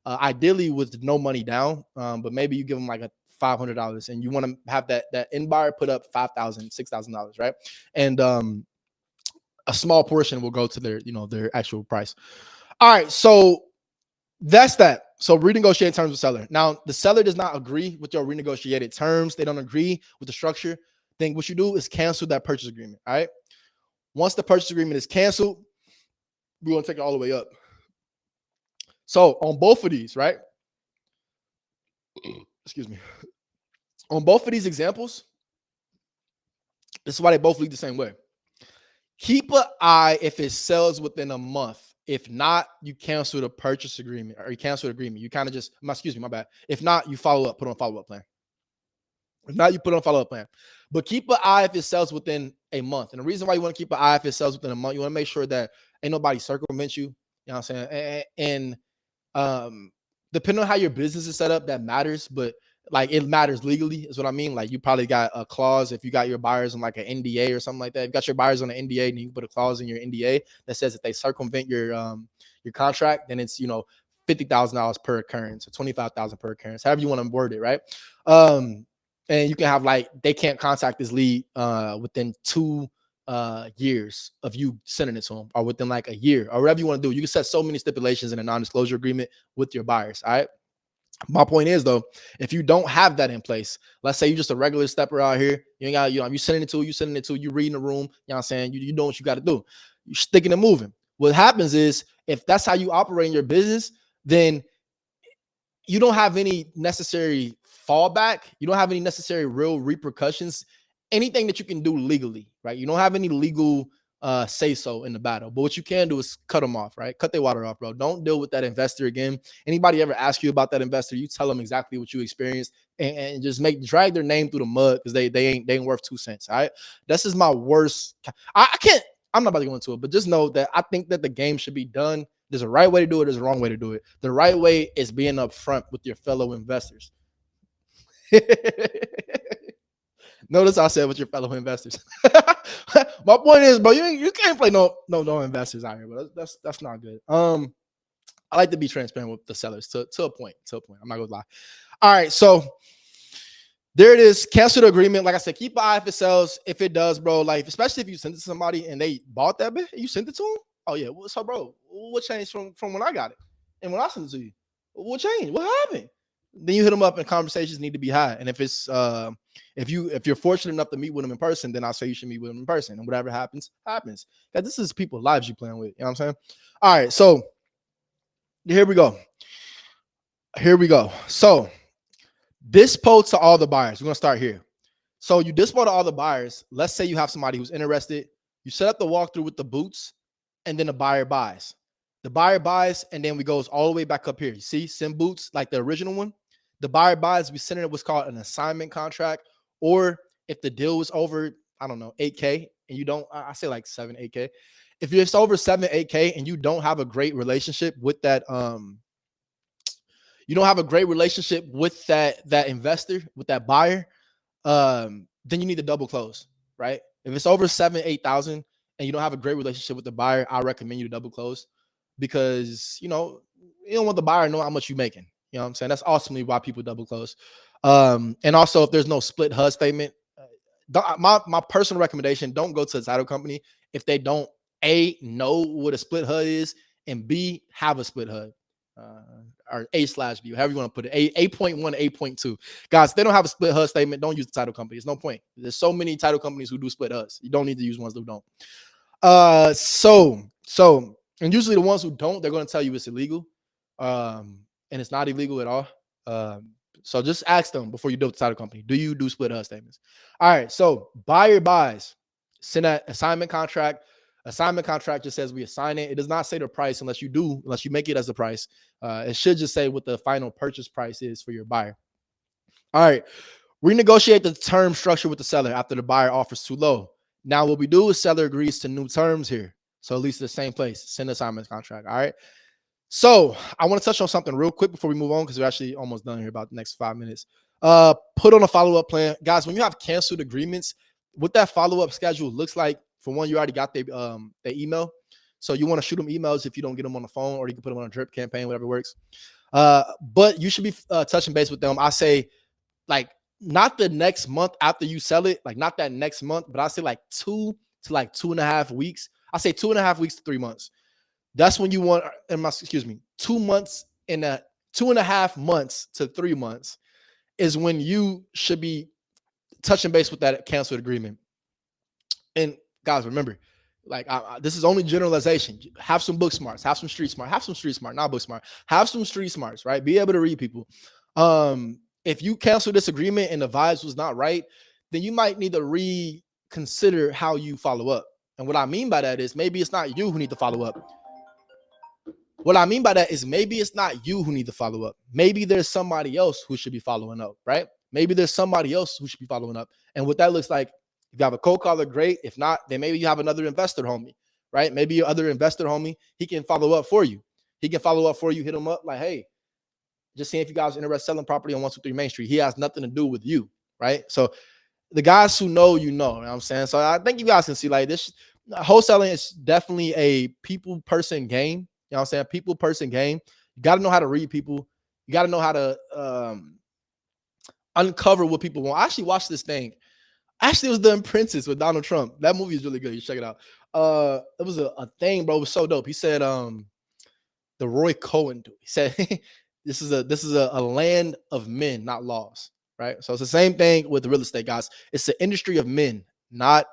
ideally with no money down, but maybe you give them like a $500 and you want to have that end buyer put up $5,000, $6,000, right? And a small portion will go to their actual price. All right, so that's that. So renegotiate terms with seller. Now, the seller does not agree with your renegotiated terms. They don't agree with the structure. Then what you do is cancel that purchase agreement, all right? Once the purchase agreement is canceled, we're going to take it all the way up. So on both of these, right? Excuse me. On both of these examples, this is why they both lead the same way. Keep an eye if it sells within a month. If not, you cancel the purchase agreement or you cancel the agreement. You kind of just, excuse me, my bad. If not, you follow up, put on a follow-up plan. If not, you put on a follow-up plan. But keep an eye if it sells within a month. And the reason why you want to keep an eye if it sells within a month, you want to make sure that ain't nobody circumvent you. You know what I'm saying? And depending on how your business is set up, that matters. But like it matters legally is what I mean. Like you probably got a clause if you got your buyers on like an NDA or something like that. If you got your buyers on an NDA and you can put a clause in your NDA that says if they circumvent your contract, then it's $50,000 per occurrence or $25,000 per occurrence, however you want to word it, right? And you can have like they can't contact this lead within 2 years of you sending it to them, or within like a year, or whatever you want to do. You can set so many stipulations in a non-disclosure agreement with your buyers. All right. My point is though, if you don't have that in place, let's say you're just a regular stepper out here, you ain't got, you sending it to, you reading the room, you know what I'm saying? You know what you got to do. You're sticking and moving. What happens is if that's how you operate in your business, then you don't have any necessary fallback. You don't have any necessary real repercussions, anything that you can do legally, right? You don't have any legal say so in the battle, but what you can do is cut them off, right? Cut their water off, bro. Don't deal with that investor again. Anybody ever ask you about that investor, you tell them exactly what you experienced and just drag their name through the mud because they ain't worth 2 cents. All right. This is my worst. I'm not about to go into it, but just know that I think that the game should be done. There's a right way to do it. There's a wrong way to do it. The right way is being upfront with your fellow investors. Notice I said with your fellow investors. My point is, bro, you can't play no investors out here, but that's not good. I like to be transparent with the sellers to a point. I'm not gonna lie. All right, so there it is. Cancel the agreement. Like I said, keep an eye if it sells. If it does, bro, like especially if you send it to somebody and they bought that bit, you sent it to them. Oh yeah, so bro, what changed from when I got it and when I sent it to you? What changed? What happened? Then you hit them up and conversations need to be high. And if it's if you're fortunate enough to meet with them in person, then I'll say you should meet with them in person. And whatever happens. Because this is people's lives you playing with. You know what I'm saying? All right, so here we go. So Dispo to all the buyers. We're gonna start here. So you dispo to all the buyers. Let's say you have somebody who's interested. You set up the walkthrough with the boots, and then the buyer buys. The buyer buys, and then we goes all the way back up here. You see, send boots like the original one. The buyer buys. We send it what's called an assignment contract, or if the deal was over, I don't know, 8K, and you don't, I say like 7, 8K. If it's over 7, 8K, and you don't have a great relationship with that, you don't have a great relationship with that investor, with that buyer, then you need to double close, right? If it's over 7, 8,000 and you don't have a great relationship with the buyer, I recommend you to double close because you don't want the buyer to know how much you're making. You know what I'm saying? That's ultimately why people double close. And also if there's no split HUD statement, my personal recommendation, don't go to the title company if they don't A, know what a split HUD is, and B, have a split HUD. Or A/B, however you want to put it, 8.1, 8.2. Guys, if they don't have a split HUD statement, don't use the title company. There's no point. There's so many title companies who do split HUDs. You don't need to use ones who don't. And usually the ones who don't, they're going to tell you it's illegal. And it's not illegal at all. So just ask them before you do with the title company. Do you do split HUD statements? All right. So buyer buys. Send that assignment contract. Assignment contract just says we assign it. It does not say the price unless you make it as the price. It should just say what the final purchase price is for your buyer. All right. Renegotiate the term structure with the seller after the buyer offers too low. Now what we do is seller agrees to new terms here. So at least the same place. Send assignment contract. All right. So I want to touch on something real quick before we move on because we're actually almost done here about the next 5 minutes. Put on a follow-up plan. Guys, when you have canceled agreements, what that follow-up schedule looks like, for one, you already got their email. So you want to shoot them emails if you don't get them on the phone, or you can put them on a drip campaign, whatever works. But you should be touching base with them. I say like not the next month after you sell it, like not that next month, but I say like 2 to like 2.5 weeks. I say 2.5 weeks to 3 months. That's when you want, 2 months in 2.5 months to 3 months is when you should be touching base with that canceled agreement. And guys, remember, like this is only generalization. Have some book smarts, have some street smart, not book smart, have some street smarts, right? Be able to read people. If you cancel this agreement and the vibes was not right, then you might need to reconsider how you follow up. And what I mean by that is maybe it's not you who need to follow up. Maybe there's somebody else who should be following up, right? And what that looks like, if you have a cold caller, great. If not, then maybe you have another investor homie, right? Maybe your other investor homie, he can follow up for you. Hit him up like, hey, just seeing if you guys are interested in selling property on 123 Main Street. He has nothing to do with you, right? So the guys who know, you know what I'm saying? So I think you guys can see like this. Wholesaling is definitely a people-person game. You know what I'm saying? People-person game. You got to know how to read people. You got to know how to uncover what people want. I actually watched this thing. Actually, it was The Apprentice with Donald Trump. That movie is really good. You check it out. It was a thing, bro. It was so dope. He said, the Roy Cohen dude. He said, this is a land of men, not laws, right? So it's the same thing with the real estate, guys. It's the industry of men, not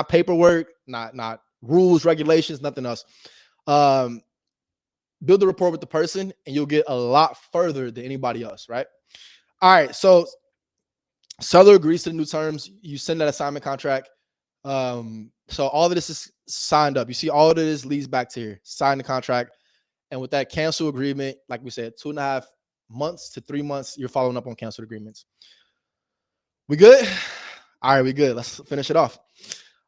paperwork, not rules, regulations, nothing else. Build a rapport with the person, and you'll get a lot further than anybody else, right? All right, so seller agrees to the new terms. You send that assignment contract. So all of this is signed up. You see, all of this leads back to here. Sign the contract. And with that cancel agreement, like we said, 2.5 months to 3 months, you're following up on canceled agreements. We good? All right, we good. Let's finish it off.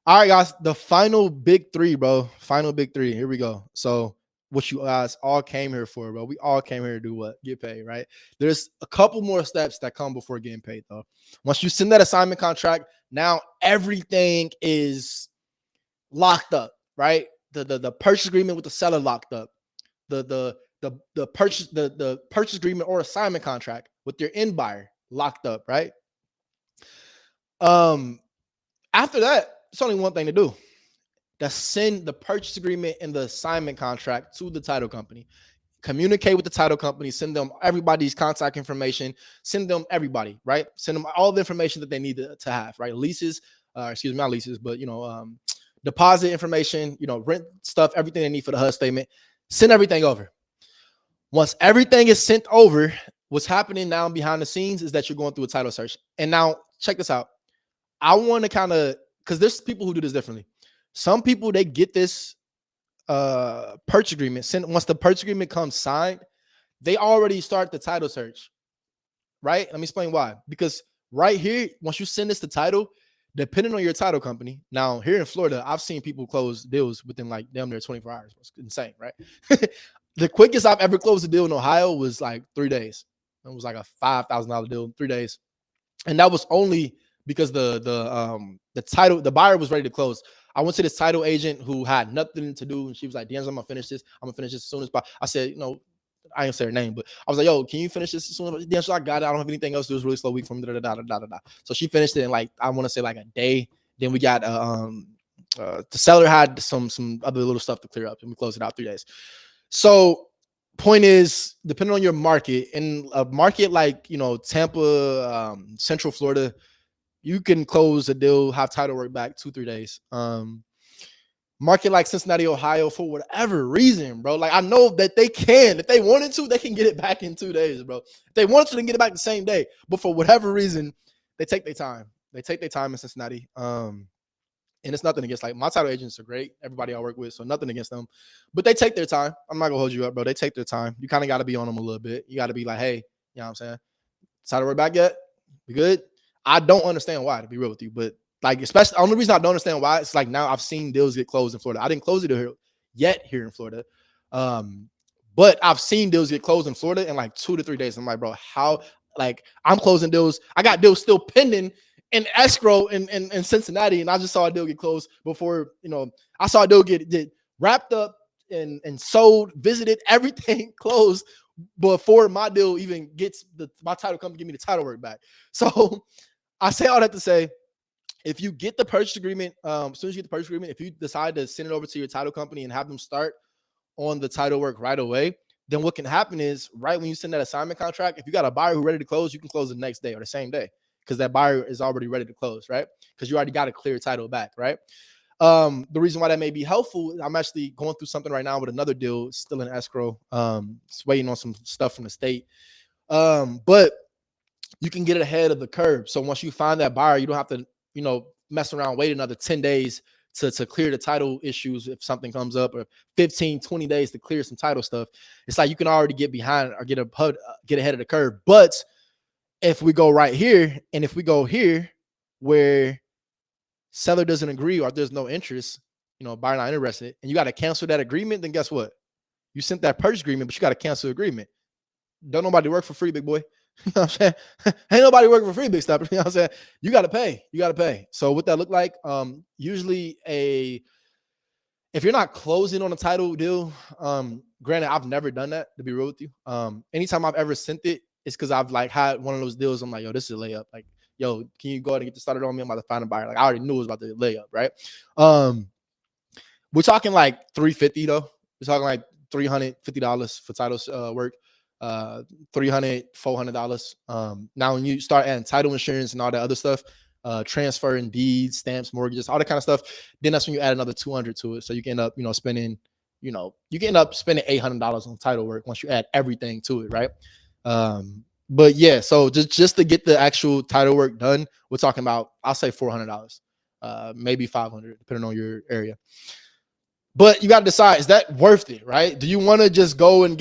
All right, guys. The final big three, bro. Final big three. Here we go. So what you guys all came here for, bro. We all came here to do what? Get paid, right? There's a couple more steps that come before getting paid, though. Once you send that assignment contract, now everything is locked up, right? The purchase agreement with the seller locked up. The purchase agreement or assignment contract with your end buyer locked up, right? After that, it's only one thing to do. That's send the purchase agreement and the assignment contract to the title company. Communicate with the title company, send them everybody's contact information, send them everybody, right? Send them all the information that they need to have, right? Leases, not leases, but deposit information, rent stuff, everything they need for the HUD statement. Send everything over. Once everything is sent over, What's happening now behind the scenes is that you're going through a title search. And now check this out. I want to kind of, because there's people who do this differently. Some people, they get this purchase agreement. Once the purchase agreement comes signed, they already start the title search, right? Let me explain why. Because right here, once you send this to title, depending on your title company. Now, here in Florida, I've seen people close deals within like damn near 24 hours. It's insane, right? The quickest I've ever closed a deal in Ohio was like 3 days. It was like a $5,000 deal in 3 days. And that was only because the buyer was ready to close. I went to this title agent who had nothing to do, and she was like, "D'Angelo, I'm gonna finish this. I'm gonna finish this as soon as possible." I said, "You know, I didn't say her name, but I was like, yo, can you finish this as soon as D'Angelo, I got it. I don't have anything else. It was a really slow week for me. Da, da, da, da, da, da. So she finished it in like, I want to say like a day. Then we got the seller had some other little stuff to clear up, and we closed it out 3 days. So point is, depending on your market, in a market like, you know, Tampa, Central Florida, you can close a deal, have title work back 2-3 days. Market like Cincinnati, Ohio, for whatever reason, bro. Like, I know that they can, if they wanted to, they can get it back in 2 days, bro. If they wanted to, they can get it back the same day. But for whatever reason, they take their time. They take their time in Cincinnati. And it's nothing against, like, my title agents are great. Everybody I work with, so nothing against them. But they take their time. I'm not gonna hold you up, bro. They take their time. You kind of got to be on them a little bit. You got to be like, hey, you know what I'm saying? Title work back yet? We good? I don't understand why, to be real with you, but like, especially the only reason I don't understand why, it's like now I've seen deals get closed in Florida. I didn't close it here in Florida. But I've seen deals get closed in Florida in like 2 to 3 days. I'm like, bro, how? Like, I'm closing deals. I got deals still pending in escrow in Cincinnati, and I just saw a deal get closed before, you know, I saw a deal get wrapped up and sold, visited, everything closed before my deal even gets my title company give me the title work back. So I say all that to say, if you get the purchase agreement, as soon as you get the purchase agreement, if you decide to send it over to your title company and have them start on the title work right away, then what can happen is, right when you send that assignment contract, if you got a buyer who's ready to close, you can close the next day or the same day, because that buyer is already ready to close, right? Because you already got a clear title back, right? The reason why that may be helpful, I'm actually going through something right now with another deal, still in escrow. It's waiting on some stuff from the state. But you can get ahead of the curve. So once you find that buyer, you don't have to, you know, mess around, wait another 10 days to clear the title issues if something comes up, or 15, 20 days to clear some title stuff. It's like you can already get behind or get ahead of the curve. But if we go right here, and if we go here where seller doesn't agree or there's no interest, you know, buyer not interested, and you got to cancel that agreement, then guess what? You sent that purchase agreement, but you got to cancel the agreement. Don't nobody work for free, big boy. You know what I'm saying? Ain't nobody working for free, big stepper. You know what I'm saying? You got to pay. You got to pay. So what that look like? Usually if you're not closing on a title deal, granted, I've never done that, to be real with you. Anytime I've ever sent it, it's because I've like had one of those deals. I'm like, yo, this is a layup. Like, yo, can you go ahead and get this started on me? I'm about to find a buyer. Like, I already knew it was about to layup, right? We're talking like $350 though. We're talking like $350 for title work. $300-$400. Now when you start adding title insurance and all that other stuff, transferring deeds, stamps, mortgages, all that kind of stuff, then that's when you add another $200 to it. So you can end up, spending, $800 on title work once you add everything to it, right? But yeah, so just to get the actual title work done, we're talking about, I'll say $400, maybe $500, depending on your area. But you got to decide, is that worth it, right? Do you want to just go and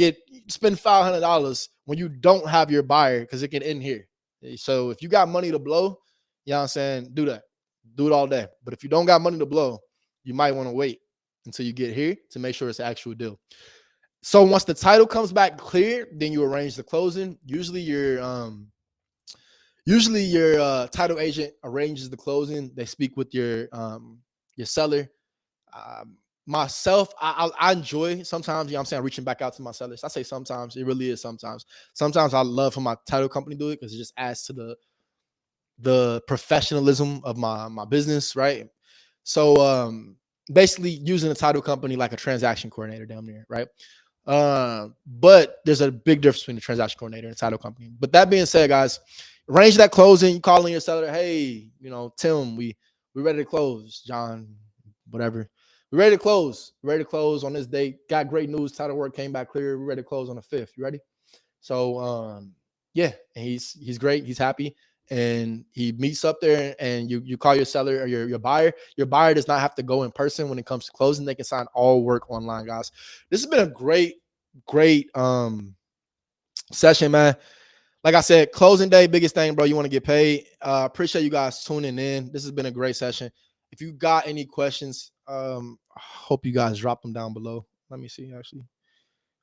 spend $500 when you don't have your buyer, because it can end here? So if you got money to blow, you know what I'm saying, do that. Do it all day. But if you don't got money to blow, you might want to wait until you get here to make sure it's an actual deal. So once the title comes back clear, then you arrange the closing. Usually your title agent arranges the closing. They speak with your seller. Myself, I enjoy sometimes, you know what I'm saying, reaching back out to my sellers. I say sometimes, it really is sometimes. Sometimes I love for my title company to do it, because it just adds to the professionalism of my business, right? So basically using a title company like a transaction coordinator down there, right? But there's a big difference between the transaction coordinator and a title company. But that being said, guys, arrange that closing. You call in your seller, hey, Tim, we ready to close. John, whatever. We're ready to close. We're ready to close on this date. Got great news. Title work came back clear. We're ready to close on the 5th. You ready? So Yeah, and he's great. He's happy, and he meets up there. And you call your seller or your buyer. Your buyer does not have to go in person when it comes to closing. They can sign all work online, guys. This has been a great session, man. Like I said, closing day, biggest thing, bro. You want to get paid. Appreciate you guys tuning in. This has been a great session. If you got any questions, I hope you guys drop them down below. Let me see. Actually,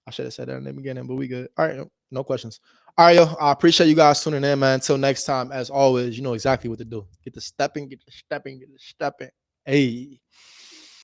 I should have said that in the beginning, but we good. All right, no questions. All right, yo. I appreciate you guys tuning in, man. Until next time, as always, you know exactly what to do. Get the stepping, get the stepping, get the stepping. Hey.